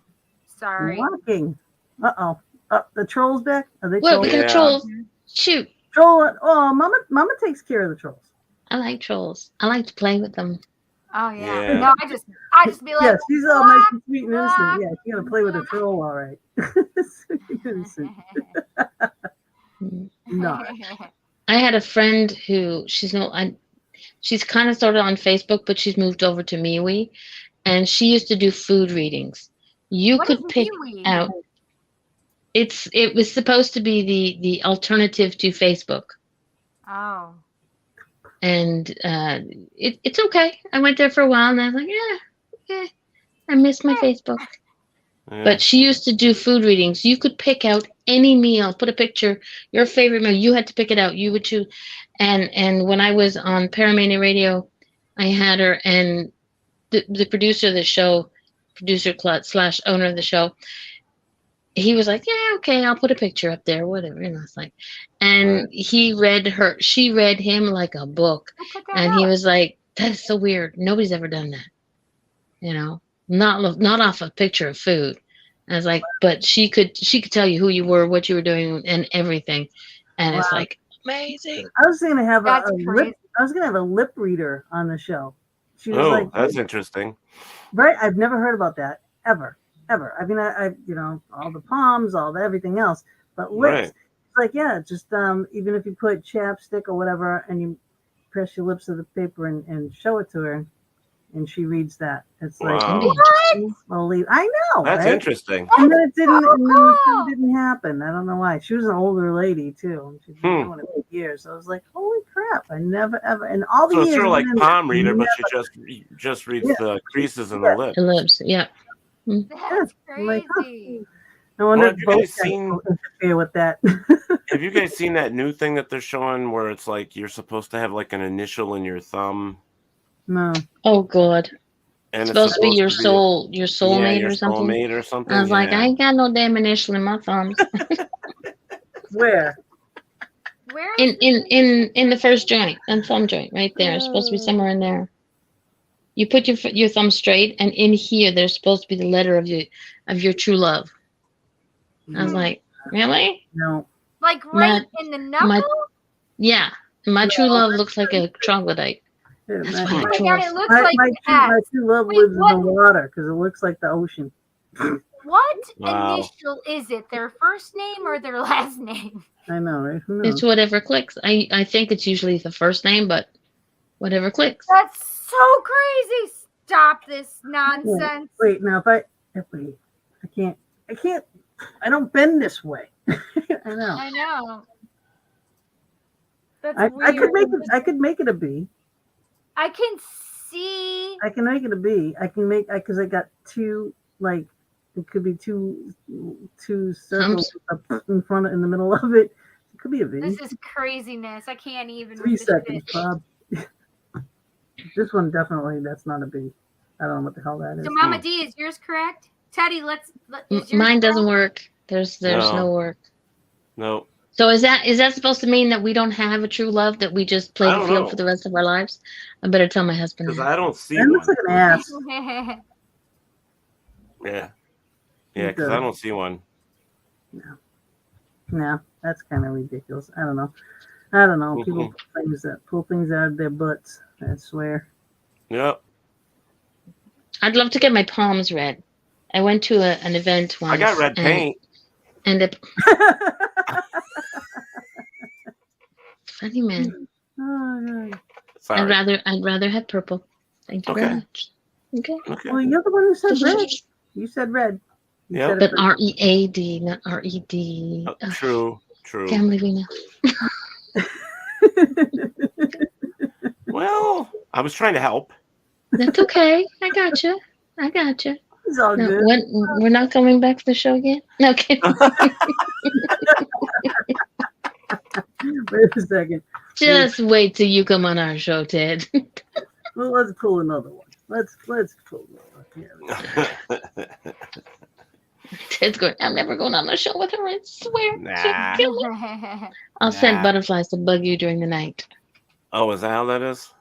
Speaker 7: Sorry.
Speaker 10: Blocking. The trolls back? Are they
Speaker 9: trolls? We got trolls. Shoot.
Speaker 10: Troll. Oh, Mama takes care of the trolls.
Speaker 9: I like trolls. I like to play with them.
Speaker 7: Oh yeah. No, I just be like.
Speaker 10: Yeah, she's all nice and sweet and innocent. Yeah, she's gonna play with a troll, all right. No.
Speaker 9: I had a friend who she's kind of started on Facebook, but she's moved over to MeWe, and she used to do food readings. You could pick out. It was supposed to be the alternative to Facebook.
Speaker 7: Oh.
Speaker 9: And it's okay. I went there for a while, and I was like, yeah, I miss my Facebook. But she used to do food readings. You could pick out any meal, put a picture, your favorite meal. You had to pick it out. You would choose. And when I was on Paramania Radio, I had her, and the producer of the show, producer / owner of the show, he was like, yeah, okay, I'll put a picture up there, whatever. And I was like, and she read him like a book. And he was like, that is so weird. Nobody's ever done that. You know, not off a picture of food. I was like, but she could tell you who you were, what you were doing, and everything. And it's like amazing.
Speaker 10: I was gonna have a lip reader on the show. She was like,
Speaker 8: that's interesting.
Speaker 10: Right? I've never heard about that ever. I mean, I all the palms, all the everything else, but lips. It's like, yeah, just even if you put chapstick or whatever, and you press your lips to the paper and show it to her, and she reads that. It's like, what? I know.
Speaker 8: That's
Speaker 10: right?
Speaker 8: interesting.
Speaker 10: And then it didn't happen. I don't know why. She was an older lady too. She's been doing it for years. So I was like, holy crap! I never ever. And all the years.
Speaker 8: So it's sort of like palm reader, but she just reads the creases in the lips.
Speaker 9: The lips, yeah.
Speaker 7: That's crazy.
Speaker 10: Like, I wonder if both interfere with that.
Speaker 8: Have you guys seen that new thing that they're showing where it's like you're supposed to have like an initial in your thumb?
Speaker 10: No.
Speaker 9: Oh God.
Speaker 8: And
Speaker 9: it's supposed to be your soulmate or something.
Speaker 8: Soulmate or something.
Speaker 9: I was like, I ain't got no damn initial in my thumb.
Speaker 10: Where?
Speaker 9: In the first joint, and thumb joint, right there. It's supposed to be somewhere in there. You put your thumb straight, and in here there's supposed to be the letter of your true love. I was like, really?
Speaker 10: No.
Speaker 7: Like right in the knuckle?
Speaker 9: My true love looks like a troglodyte.
Speaker 7: It looks like
Speaker 10: my true love lives in the water because it looks like the ocean.
Speaker 7: What initial is it? Their first name or their last name?
Speaker 10: I know, right? Who knows?
Speaker 9: It's whatever clicks. I think it's usually the first name, but whatever clicks.
Speaker 7: That's so crazy. Stop this nonsense.
Speaker 10: Wait, now I can't. I don't bend this way. I know.
Speaker 7: That's
Speaker 10: weird. I could make it a B.
Speaker 7: I can see.
Speaker 10: I can make it a B. I can make because I got two, like it could be two circles in the middle of it. It could be a V.
Speaker 7: This is craziness. I can't even.
Speaker 10: 3 seconds, Bob. This one definitely that's not a B. I don't know what the hell that is.
Speaker 7: So Mama D, is yours correct? Teddy,
Speaker 9: mine doesn't work. There's no work.
Speaker 8: No.
Speaker 9: So is that supposed to mean that we don't have a true love, that we just play the field for the rest of our lives? I better tell my husband.
Speaker 8: Because I don't see
Speaker 10: one. That looks like an ass.
Speaker 8: Yeah, because I don't see one.
Speaker 10: No, that's kind of ridiculous. I don't know. People pull things out of their butts. I swear.
Speaker 8: Yep.
Speaker 9: I'd love to get my palms read. I went to an event once.
Speaker 8: I got red paint.
Speaker 9: Funny man.
Speaker 10: Oh, God.
Speaker 8: Sorry.
Speaker 9: I'd rather have purple. Thank you very much. Okay.
Speaker 10: Well, you're the one who said red. You said red.
Speaker 8: Yeah.
Speaker 9: But READ, not RED.
Speaker 8: True.
Speaker 9: Can't believe we know.
Speaker 8: Well, I was trying to help.
Speaker 9: That's okay. I got you.
Speaker 10: It's all good.
Speaker 9: We're not coming back to the show again? No, kidding.
Speaker 10: Wait a second.
Speaker 9: Just wait till you come on our show, Ted.
Speaker 10: Well, let's pull another one. Let's pull another one.
Speaker 9: Ted's going, I'm never going on the show with her, I swear.
Speaker 8: Nah.
Speaker 9: She'll kill me. I'll send butterflies to bug you during the night.
Speaker 8: Oh, is that how that is?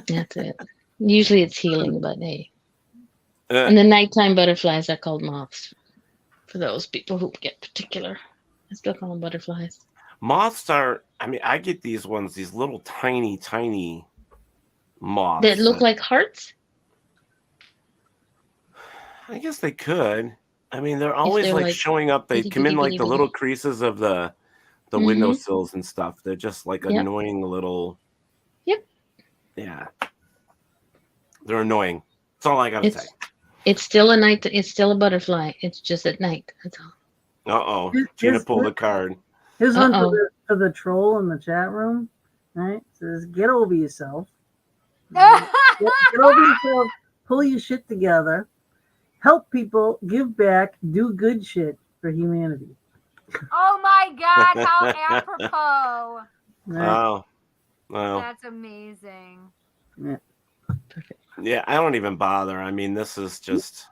Speaker 9: That's it. Usually it's healing, but hey. And the nighttime butterflies are called moths. For those people who get particular. I still call them butterflies.
Speaker 8: Moths are, I get these ones, these little tiny moths.
Speaker 9: That look like hearts?
Speaker 8: I guess they could. They're always like showing up. They come in like the little creases of the windowsills and stuff. They're just like annoying little.
Speaker 9: Yep.
Speaker 8: Yeah. They're annoying. That's all I gotta say.
Speaker 9: It's still a night. It's still a butterfly. It's just at night. That's all.
Speaker 8: Gina pulled a card.
Speaker 10: Here's one for the troll in the chat room. Right? It says, get over yourself. Get over yourself. Pull your shit together. help people, give back, do good shit for humanity.
Speaker 7: Oh my God, how apropos.
Speaker 8: Wow. Wow.
Speaker 7: That's amazing.
Speaker 10: Yeah.
Speaker 8: Yeah, I don't even bother. I mean, this is just,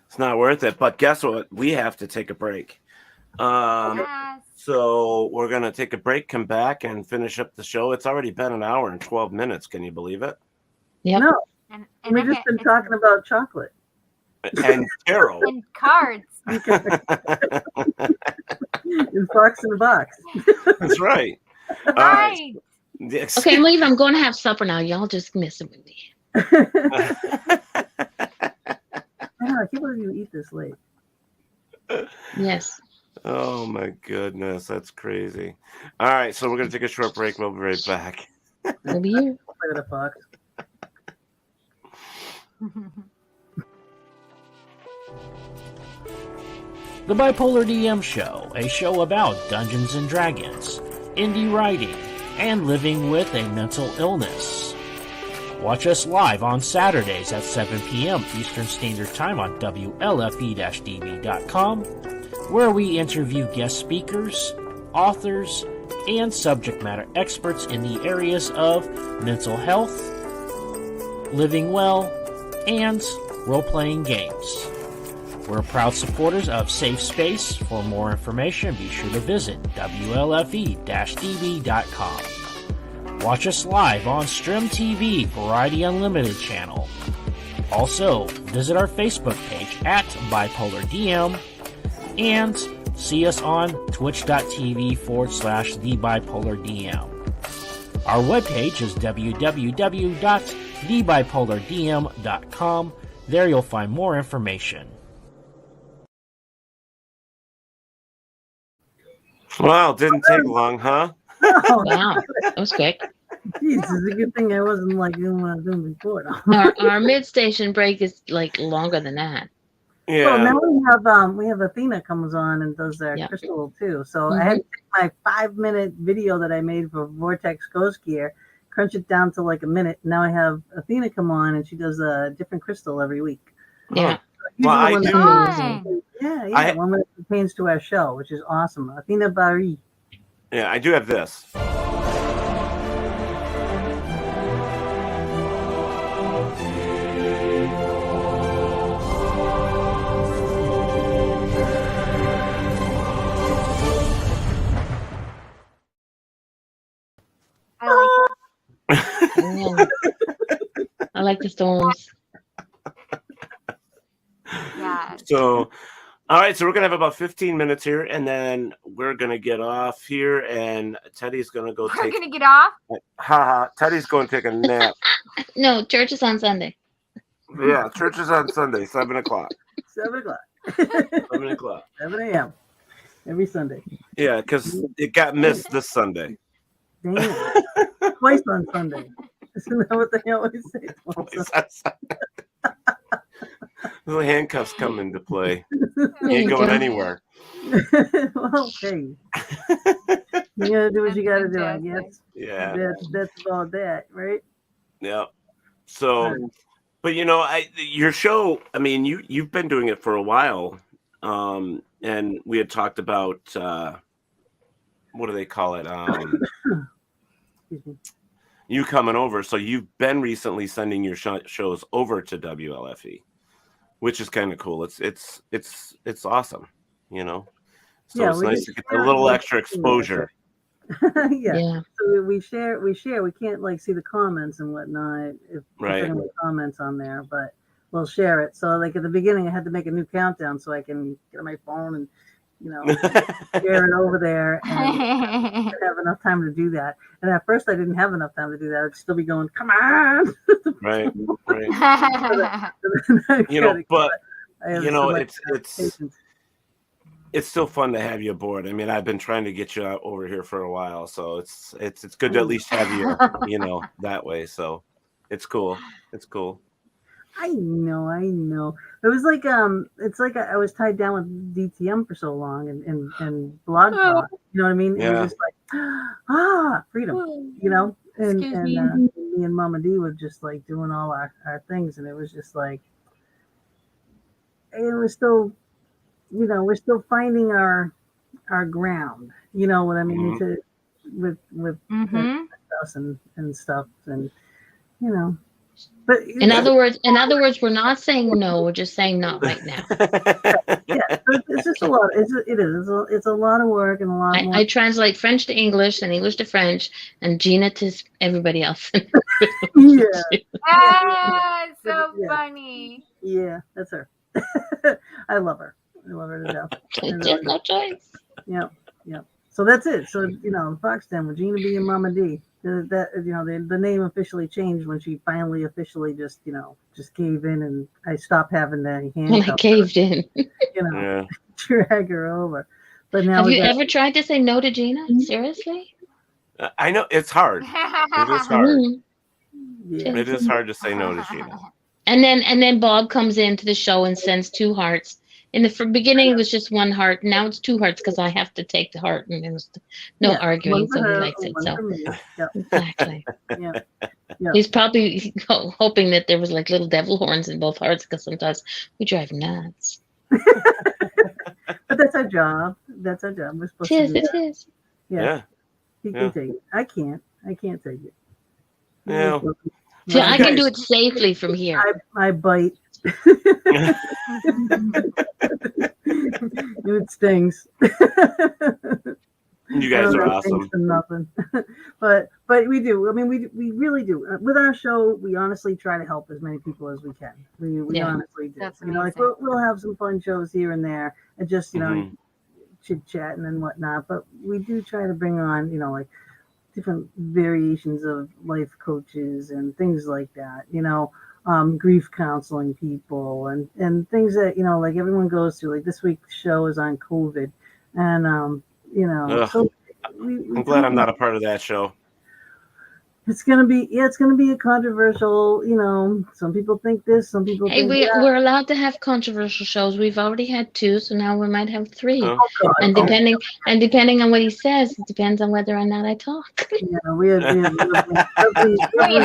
Speaker 8: it's not worth it. But guess what? We have to take a break.
Speaker 7: Yes.
Speaker 8: So we're going to take a break, come back, and finish up the show. It's already been an hour and 12 minutes. Can you believe it?
Speaker 9: Yep.
Speaker 10: No.
Speaker 7: And
Speaker 10: We've just been talking about chocolate.
Speaker 8: And tarot.
Speaker 7: And cards.
Speaker 10: In Fox in the Box.
Speaker 8: That's right. All
Speaker 7: Right.
Speaker 8: Yes.
Speaker 9: Okay, I'm leaving. I'm going to have supper now. Y'all just messing with me.
Speaker 10: I know, I can't believe you eat this late.
Speaker 9: Yes.
Speaker 8: Oh my goodness, that's crazy. All right, so we're going to take a short break. We'll be right back.
Speaker 9: We'll be here.
Speaker 10: Play with a fox.
Speaker 11: The Bipolar DM Show, a show about Dungeons and Dragons, indie writing, and living with a mental illness. Watch us live on Saturdays at 7 p.m. Eastern Standard Time on WLFE-DB.com, where we interview guest speakers, authors, and subject matter experts in the areas of mental health, living well, and role-playing games. We're proud supporters of Safe Space. For more information, be sure to visit WLFE-DB.com. Watch us live on Strim TV, Variety Unlimited channel. Also, visit our Facebook page at Bipolar DM and see us on twitch.tv/TheBipolarDM. Our webpage is www.thebipolardm.com. There you'll find more information.
Speaker 8: Wow, didn't take long, huh?
Speaker 10: Oh,
Speaker 9: Wow, that was quick.
Speaker 10: Jeez, it's a good thing I wasn't like doing what I was doing before.
Speaker 9: Our mid-station break is like longer than that.
Speaker 8: Yeah.
Speaker 10: Well, now we have Athena comes on and does their crystal too. So I had to take my 5-minute video that I made for Vortex Ghost Gear, crunch it down to like a minute. Now I have Athena come on and she does a different crystal every week.
Speaker 9: Yeah.
Speaker 8: Well, I do.
Speaker 10: Yeah, one that pertains to our show, which is awesome. Athena Barry.
Speaker 8: Yeah, I do have this.
Speaker 9: I like the storms.
Speaker 7: Yeah.
Speaker 8: So, all right, so we're going to have about 15 minutes here, and then we're going to get off here, and Teddy's going to go
Speaker 7: We're going to get off?
Speaker 8: Teddy's going to take a nap.
Speaker 9: No, church is on Sunday.
Speaker 8: Yeah, church is on Sunday, 7 o'clock.
Speaker 10: 7 o'clock.
Speaker 8: 7 o'clock.
Speaker 10: 7 a.m. every Sunday.
Speaker 8: Yeah, because it got missed this Sunday.
Speaker 10: Damn. Twice on Sunday. Isn't that what they always say?
Speaker 8: The handcuffs come into play. You ain't going anywhere.
Speaker 10: Well, okay. You gotta do what you gotta do, I guess.
Speaker 8: Yeah.
Speaker 10: That's about that, right?
Speaker 8: Yeah. So, but you know, your show, I mean, you've been doing it for a while. And we had talked about what do they call it? You coming over. So you've been recently sending your shows over to WLFE, which is kind of cool. It's awesome, you know. So it's nice to get a little extra exposure.
Speaker 10: Yeah. So we share. We can't like see the comments and whatnot if anyone comments on there, but we'll share it. So like at the beginning, I had to make a new countdown so I can get on my phone and share it over there, and I didn't have enough time to do that. And at first, I didn't have enough time to do that. I'd still be going, "Come on!"
Speaker 8: Right. It's still fun to have you aboard. I mean, I've been trying to get you over here for a while, so it's good to at least have you, that way. So it's cool. It's cool.
Speaker 10: I know. It was like it's like I was tied down with DTM for so long and blog talk. You know what I mean?
Speaker 8: Yeah.
Speaker 10: It was just like freedom. And me and Mama D were just like doing all our things, and it was just like and we're still, we're still finding our ground. You know what I mean? To with us and stuff, and but
Speaker 9: In other words, we're not saying no. We're just saying not right now.
Speaker 10: It's just a lot. It's a lot of work and a lot more.
Speaker 9: I translate French to English and English to French and Gina to everybody else.
Speaker 7: So funny.
Speaker 10: Yeah, that's her. I love her. I love her to death.
Speaker 9: There's no choice.
Speaker 10: Yep. So that's it. So Fox Den with Gina being Momma D. That the name officially changed when she finally officially just gave in, and I stopped having that handcuff.
Speaker 9: I caved in.
Speaker 10: Drag her over. But now
Speaker 9: have you ever tried to say no to Gina? Seriously?
Speaker 8: I know it's hard. It is hard.
Speaker 10: Yeah.
Speaker 8: It is hard to say no to Gina.
Speaker 9: And then Bob comes into the show and sends 2 hearts. In the beginning, it was just 1 heart. Now it's 2 hearts because I have to take the heart, and there's no arguing, so he likes it. So exactly. He's probably hoping that there was like little devil horns in both hearts, because sometimes we drive nuts.
Speaker 10: But that's our job. That's our job. We're supposed to do that.
Speaker 9: It is.
Speaker 10: Yeah. He can take it. I can't take it.
Speaker 8: Yeah.
Speaker 9: See, I can do it safely from here.
Speaker 10: I bite. It stings.
Speaker 8: You guys are awesome.
Speaker 10: Nothing. but we do. I mean, we really do. With our show, we honestly try to help as many people as we can. We honestly do.
Speaker 7: That's
Speaker 10: like we'll have some fun shows here and there, and just chit chatting and whatnot. But we do try to bring on like different variations of life coaches and things like that. Grief counseling people and things that like everyone goes through. Like this week's show is on COVID, and so
Speaker 8: I'm glad I'm not a part of that show.
Speaker 10: It's gonna be a controversial. Some people think this, some people think that.
Speaker 9: We're allowed to have controversial shows. We've already had 2, so now we might have 3. And depending on what he says, it depends on whether or not I talk.
Speaker 10: We had
Speaker 7: Wait,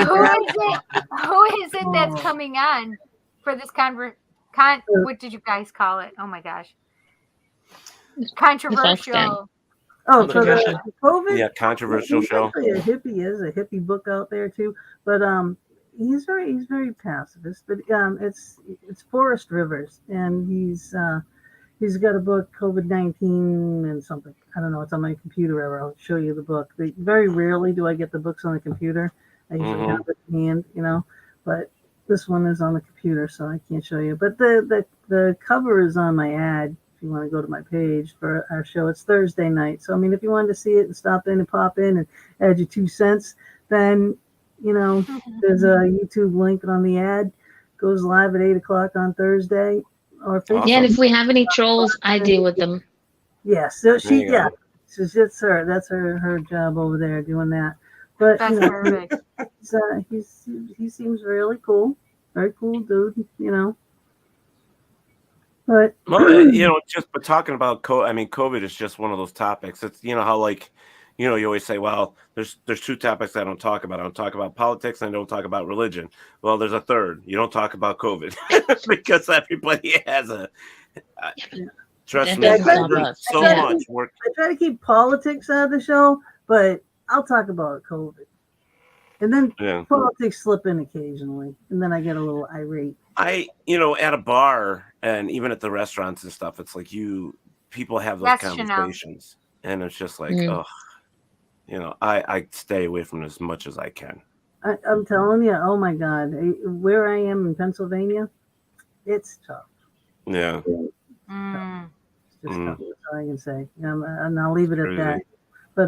Speaker 7: who is it that's coming on for this what did you guys call it? Oh my gosh. Controversial.
Speaker 10: Oh, for the COVID?
Speaker 8: Yeah, controversial show.
Speaker 10: A hippie book out there too, but he's very pacifist. But it's Forrest Rivers, and he's got a book, COVID-19 and something. I don't know. It's on my computer. I'll show you the book. Very rarely do I get the books on the computer. I usually have it in hand, But this one is on the computer, so I can't show you. But the cover is on my ad. You want to go to my page for our show. It's Thursday night. So, I mean, if you wanted to see it and stop in and pop in and add your 2 cents, then, there's a YouTube link on the ad. Goes live at 8 o'clock on Thursday. Or Facebook.
Speaker 9: Yeah, and if we have any trolls, I deal with them.
Speaker 10: Yes. So that's her job over there doing that. But,
Speaker 7: that's perfect.
Speaker 10: He seems really cool. Very cool dude, But
Speaker 8: but talking about COVID is just one of those topics. It's how you always say, well, there's 2 topics I don't talk about. I don't talk about politics and I don't talk about religion. Well, there's a third. You don't talk about COVID because everybody has trust me, there's so much work.
Speaker 10: I try to keep politics out of the show, but I'll talk about COVID. And then politics slip in occasionally, and then I get a little irate.
Speaker 8: At a bar and even at the restaurants and stuff, it's like people have those conversations, and it's just like, I stay away from it as much as I can.
Speaker 10: I'm telling you, oh my God, where I am in Pennsylvania, it's tough.
Speaker 8: Yeah.
Speaker 10: It's just tough. That's all I can say. And I'll leave it at that. But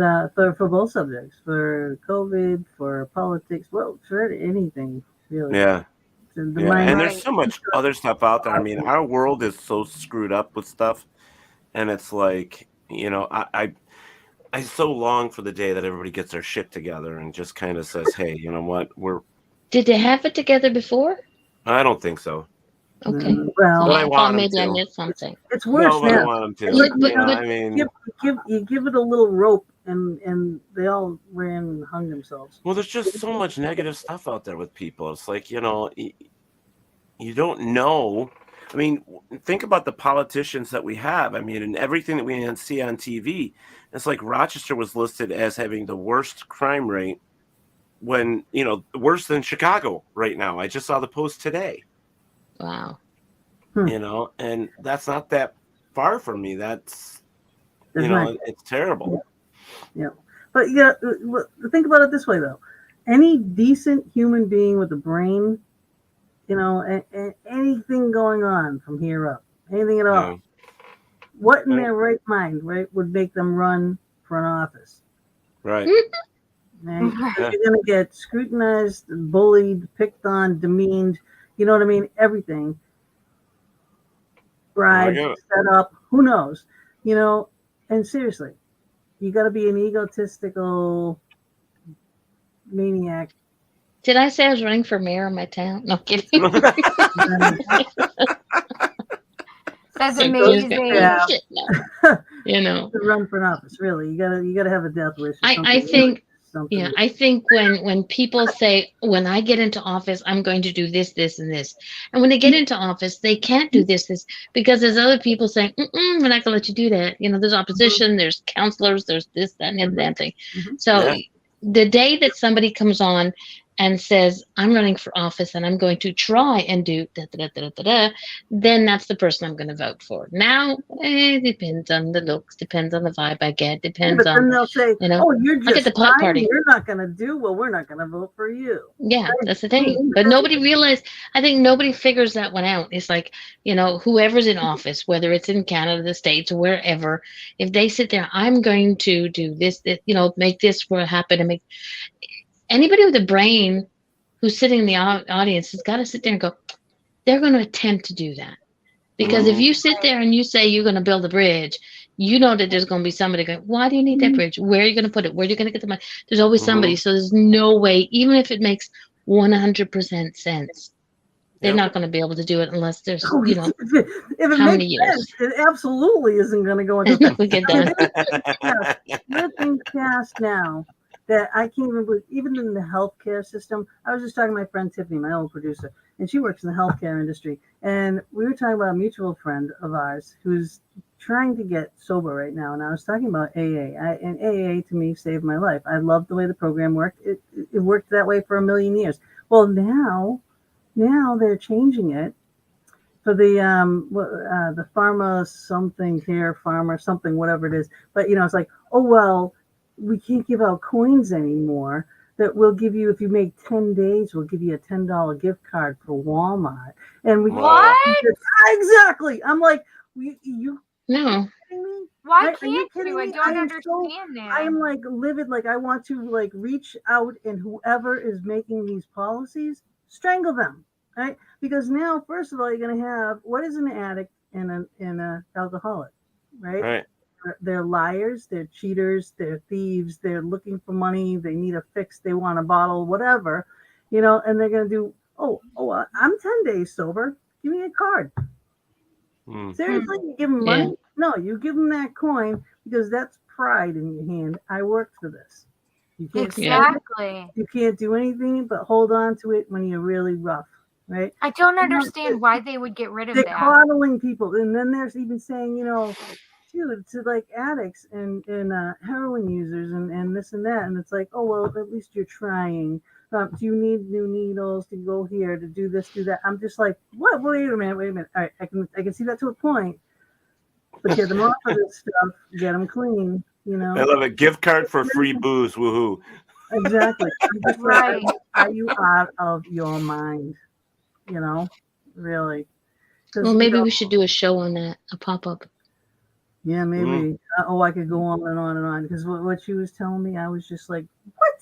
Speaker 10: for both subjects, for COVID, for politics, well, for anything, really.
Speaker 8: Yeah. And there's so much other stuff out there. I mean, our world is so screwed up with stuff. And it's like, I so long for the day that everybody gets their shit together and just kind of says, hey, you know what?
Speaker 9: Did they have it together before?
Speaker 8: I don't think so.
Speaker 9: Okay.
Speaker 10: Well,
Speaker 9: I thought maybe I missed something.
Speaker 10: It's worse now.
Speaker 8: I want them to.
Speaker 10: You give it a little rope, and they all ran and hung themselves.
Speaker 8: Well, there's just so much negative stuff out there with people. It's like, you don't know. I mean, think about the politicians that we have. I mean, and everything that we see on TV. It's like Rochester was listed as having the worst crime rate when, worse than Chicago right now. I just saw the post today.
Speaker 9: Wow.
Speaker 8: And that's not that far from me. That's it's terrible.
Speaker 10: Yeah. But think about it this way, though. Any decent human being with a brain, anything going on from here up, anything at all, what in their right mind, right, would make them run for an office?
Speaker 8: Right.
Speaker 10: Right? You're going to get scrutinized, bullied, picked on, demeaned, you know what I mean? Everything. Bribed, set up, who knows? And seriously, you got to be an egotistical maniac.
Speaker 9: Did I say I was running for mayor of my town? No, kidding.
Speaker 7: That's amazing.
Speaker 10: Yeah.
Speaker 9: To
Speaker 10: run for an office, really, you gotta have a death wish.
Speaker 9: I think when people say, when I get into office, I'm going to do this, this, and this, and when they get into office, they can't do this, because there's other people saying, we're not going to let you do that. There's opposition, there's counselors, there's this, that, and the other thing. So the day that somebody comes on and says, I'm running for office and I'm going to try and do then that's the person I'm going to vote for. Now, it depends on the looks, depends on the vibe I get, depends on.
Speaker 10: Then they'll say, you're just
Speaker 9: the pot party.
Speaker 10: You're not going to do, well, we're not going to vote for you.
Speaker 9: Yeah, that's the thing. But nobody realized, I think nobody figures that one out. It's like, whoever's in office, whether it's in Canada, the States, or wherever, if they sit there, I'm going to do this, make this happen, and make. Anybody with a brain who's sitting in the audience has got to sit there and go, they're going to attempt to do that. Because if you sit there and you say you're going to build a bridge, you know that there's going to be somebody going, why do you need that bridge? Where are you going to put it? Where are you going to get the money? There's always somebody. So there's no way, even if it makes 100% sense, they're not going to be able to do it unless there's,
Speaker 10: if it
Speaker 9: how
Speaker 10: makes
Speaker 9: many years.
Speaker 10: sense, it absolutely isn't going to go into
Speaker 9: We get that.
Speaker 10: There are things passed now that I can't even believe, even in the healthcare system. I was just talking to my friend Tiffany, my old producer, and she works in the healthcare industry. And we were talking about a mutual friend of ours who's trying to get sober right now. And I was talking about AA. And AA, to me, saved my life. I loved the way the program worked. It worked that way for a million years. Well, now they're changing it for the pharma something here, pharma something, whatever it is. But, it's like, oh, well, we can't give out coins anymore. That we'll give you, if you make 10 days, we'll give you a $10 gift card for Walmart. And we
Speaker 7: what?
Speaker 10: Exactly. I'm like, you
Speaker 9: no.
Speaker 7: Why can't you? I don't understand that.
Speaker 10: I'm like livid. Like I want to like reach out and whoever is making these policies, strangle them, right? Because now, first of all, you're going to have, what is an addict and an alcoholic, right?
Speaker 8: Right.
Speaker 10: They're liars, they're cheaters, they're thieves, they're looking for money, they need a fix, they want a bottle, whatever, and they're going to do, I'm 10 days sober, give me a card. Seriously, you give them money? No, you give them that coin because that's pride in your hand. I worked for this. You can't
Speaker 7: exactly.
Speaker 10: You can't do anything but hold on to it when you're really rough, right?
Speaker 7: I don't understand why they would get rid of that.
Speaker 10: They're coddling people. And then there's even saying, to like addicts and heroin users and this and that, and it's like, oh well, at least you're trying. Do you need new needles to go here to do this, do that? I'm just like, what? Wait a minute. All right, I can see that to a point, but get them off of this stuff, get them clean.
Speaker 8: I love it. Gift card for free booze. Woohoo!
Speaker 10: Exactly. Right? Are you out of your mind? Really?
Speaker 9: Well, maybe we should do a show on that, a pop-up.
Speaker 10: Yeah, maybe. I could go on and on and on because what she was telling me, I was just like, what?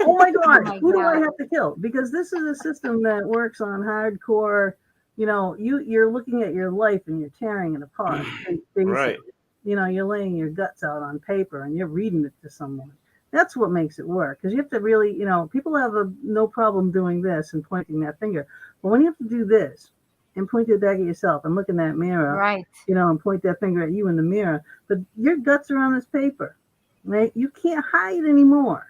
Speaker 10: Oh my God! Who do I have to kill? Because this is a system that works on hardcore. You're looking at your life and you're tearing it apart.
Speaker 8: Right.
Speaker 10: You're laying your guts out on paper and you're reading it to someone. That's what makes it work. Because you have to really, people have no problem doing this and pointing that finger, but when you have to do this and point it back at yourself and look in that mirror,
Speaker 7: right?
Speaker 10: And point that finger at you in the mirror. But your guts are on this paper, right? You can't hide anymore,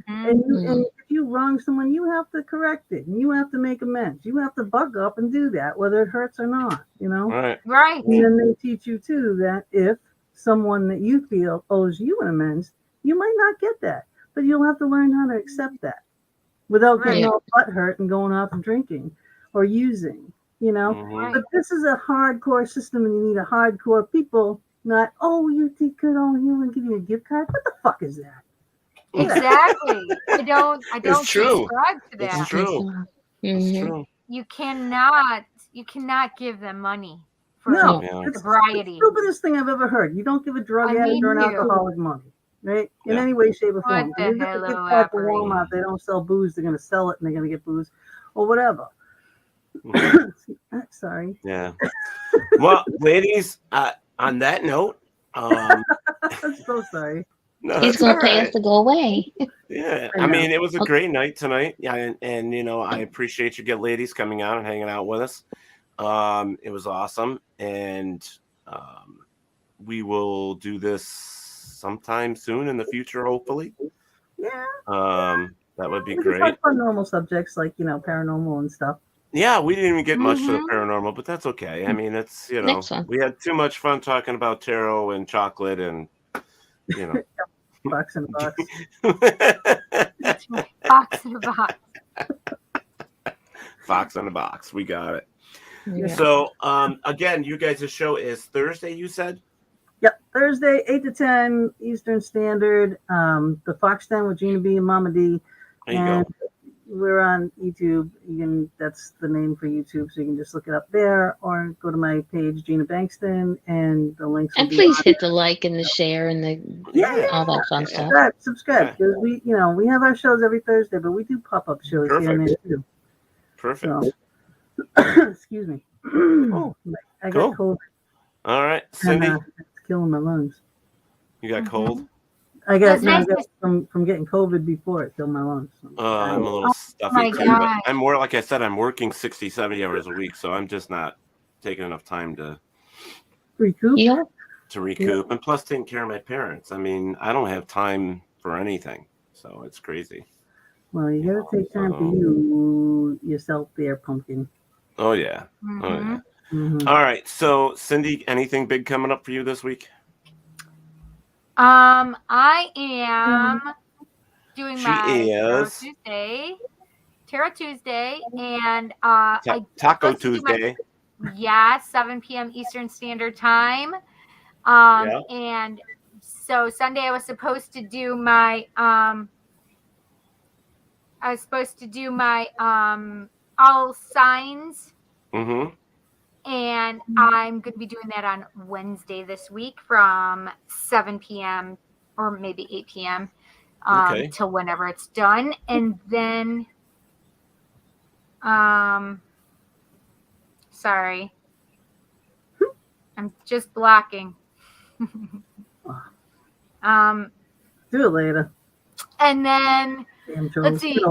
Speaker 10: And if you wrong someone, you have to correct it and you have to make amends. You have to buck up and do that, whether it hurts or not,
Speaker 8: Right.
Speaker 10: And then they teach you too that if someone that you feel owes you an amends, you might not get that, but you'll have to learn how to accept that without getting all butt hurt and going off and drinking or using, But this is a hardcore system, and you need a hardcore people. Not, you did good on you and give you a gift card. What the fuck is that?
Speaker 7: Exactly. I don't
Speaker 8: It's true.
Speaker 7: subscribe to that.
Speaker 8: It's true. It's true.
Speaker 7: You cannot give them money for
Speaker 10: It's
Speaker 7: sobriety.
Speaker 10: the stupidest thing I've ever heard. You don't give a drug addict or an alcoholic money, right? In any way, shape, or form.
Speaker 7: What the
Speaker 10: Even if
Speaker 7: hell,
Speaker 10: they give card to Walmart, they don't sell booze. They're going to sell it, and they're going to get booze or whatever. Sorry.
Speaker 8: Yeah. Well, ladies, on that note,
Speaker 10: I'm so sorry.
Speaker 8: No,
Speaker 9: He's going to pay us to go away.
Speaker 8: Yeah, I mean, it was a great night tonight. Yeah, and I appreciate you ladies coming out and hanging out with us. It was awesome, and we will do this sometime soon in the future, hopefully.
Speaker 10: Yeah.
Speaker 8: That would be
Speaker 10: we
Speaker 8: great.
Speaker 10: Talk about normal subjects like paranormal and stuff.
Speaker 8: Yeah, we didn't even get much to the paranormal, but that's okay. I mean, it's we had too much fun talking about tarot and chocolate and
Speaker 10: Box in a box.
Speaker 7: Box in a box.
Speaker 8: Fox in a box. We got it.
Speaker 10: Yeah.
Speaker 8: So, again, you guys' show is Thursday, you said?
Speaker 10: Yep, Thursday, 8 to 10 Eastern Standard. The Fox Den with Gina B and Momma D.
Speaker 8: There you go.
Speaker 10: We're on YouTube. That's the name for YouTube, so you can just look it up there, or go to my page, Gina Bengston, and the links.
Speaker 9: And please hit the like and the share and the all that fun stuff.
Speaker 10: Subscribe, because we have our shows every Thursday, but we do pop-up shows here and there too.
Speaker 8: Perfect.
Speaker 10: So, excuse me. I got
Speaker 8: Cool.
Speaker 10: COVID.
Speaker 8: All right, Cindy,
Speaker 10: And, it's killing my lungs.
Speaker 8: you got cold?
Speaker 10: I got from getting COVID before it killed my lungs.
Speaker 8: I'm a little stuffy.
Speaker 7: my
Speaker 8: too,
Speaker 7: God.
Speaker 8: but I'm more, like I said, I'm working 60, 70 hours a week, so I'm just not taking enough time to
Speaker 10: recoup.
Speaker 9: Yeah.
Speaker 10: Yeah.
Speaker 8: And plus taking care of my parents. I mean, I don't have time for anything, so it's crazy.
Speaker 10: Well, you gotta take time for yourself there, pumpkin.
Speaker 8: Oh yeah. Oh yeah.
Speaker 10: Mhm.
Speaker 8: All right. So, Cindy, anything big coming up for you this week?
Speaker 7: I am doing my Tarot Tuesday, and
Speaker 8: Taco Tuesday.
Speaker 7: 7 p.m. Eastern Standard Time. And so Sunday I was supposed to do my All Signs.
Speaker 8: Mm-hmm.
Speaker 7: And I'm going to be doing that on Wednesday this week from 7 p.m. or maybe 8 p.m. Till whenever it's done. And then, sorry, I'm just blocking.
Speaker 10: Do it later.
Speaker 7: And then, let's see,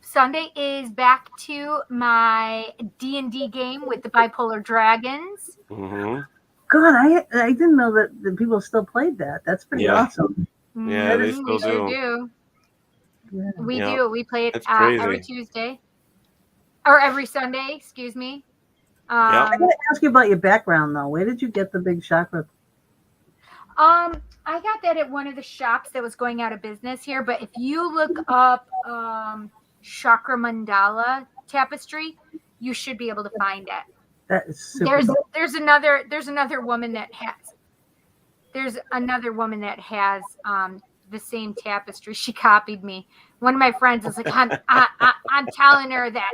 Speaker 7: Sunday is back to my D&D game with the Bipolar Dragons.
Speaker 8: Mm-hmm.
Speaker 10: God, I didn't know that people still played that. That's pretty awesome.
Speaker 8: Yeah, they still
Speaker 7: do.
Speaker 10: Yeah.
Speaker 7: We do. We play it
Speaker 8: crazy.
Speaker 7: every Tuesday. Or every Sunday, excuse me.
Speaker 10: I got to ask you about your background, though. Where did you get the big chakra?
Speaker 7: I got that at one of the shops that was going out of business here. But if you look up Chakra Mandala tapestry, you should be able to find it.
Speaker 10: That is super
Speaker 7: there's another woman that has the same tapestry. She copied me. One of my friends is like, I'm telling her that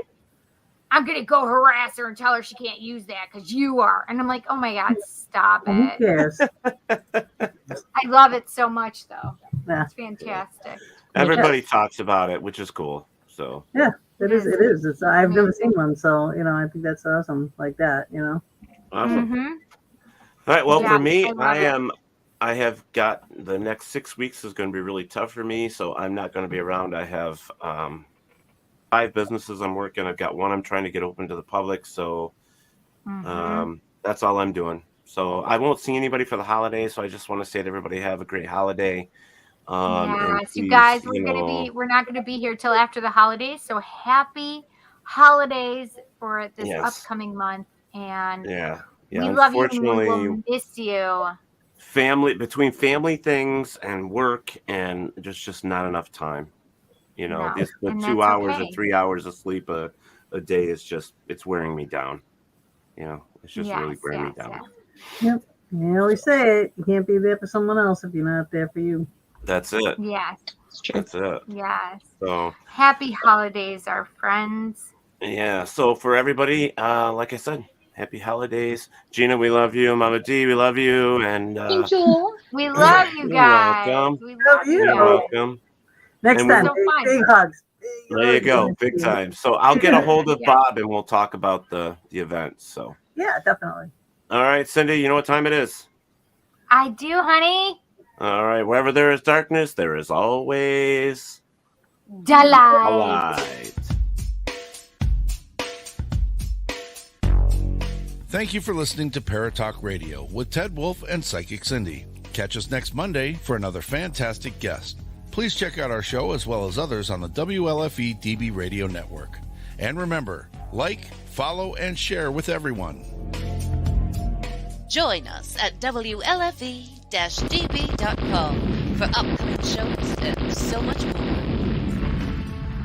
Speaker 7: I'm gonna go harass her and tell her she can't use that because you are. And I'm like, oh my God, stop it.
Speaker 10: Who cares?
Speaker 7: I love it so much though.
Speaker 10: Yeah.
Speaker 7: It's fantastic.
Speaker 8: Everybody talks about it, which is cool. So
Speaker 10: yeah, it is. I've never seen one, so I think that's awesome. Like that,
Speaker 8: Awesome.
Speaker 7: Mm-hmm.
Speaker 8: All right. Well,
Speaker 7: Yeah,
Speaker 8: for me,
Speaker 7: I
Speaker 8: I have got the next 6 weeks is going to be really tough for me, so I'm not going to be around. I have 5 businesses I'm working. I've got one I'm trying to get open to the public, so that's all I'm doing. So I won't see anybody for the holidays. So I just want to say to everybody, have a great holiday.
Speaker 7: Yes, you guys, we're not gonna be here till after the holidays. So happy holidays for this upcoming month, and we love you and we will miss you.
Speaker 8: Between family things and work, and there's just not enough time. The 2 hours or 3 hours of sleep a day is it's wearing me down. It's just really wearing me down.
Speaker 10: Yep. You always say it. You can't be there for someone else if you're not there for you.
Speaker 8: That's it.
Speaker 7: Yes.
Speaker 8: That's it.
Speaker 7: Yes.
Speaker 8: So
Speaker 7: happy holidays, our friends.
Speaker 8: Yeah. So for everybody, like I said, happy holidays. Gina, we love you. Mama D, we love you. And
Speaker 9: thank you.
Speaker 7: We love you guys.
Speaker 8: You're welcome.
Speaker 7: We love you.
Speaker 8: You're welcome.
Speaker 10: Next time, big hugs.
Speaker 8: There you go. Big time. So I'll get a hold of Bob and we'll talk about the event. So
Speaker 10: yeah, definitely.
Speaker 8: All right, Cindy, you know what time it is?
Speaker 7: I do, honey.
Speaker 8: All right. Wherever there is darkness, there is always
Speaker 7: daylight.
Speaker 6: Thank you for listening to Paratalk Radio with Ted Wolf and Psychic Cindy. Catch us next Monday for another fantastic guest. Please check out our show as well as others on the WLFE DB Radio Network. And remember, like, follow, and share with everyone.
Speaker 12: Join us at WLFE-DB.com for upcoming shows and so much more.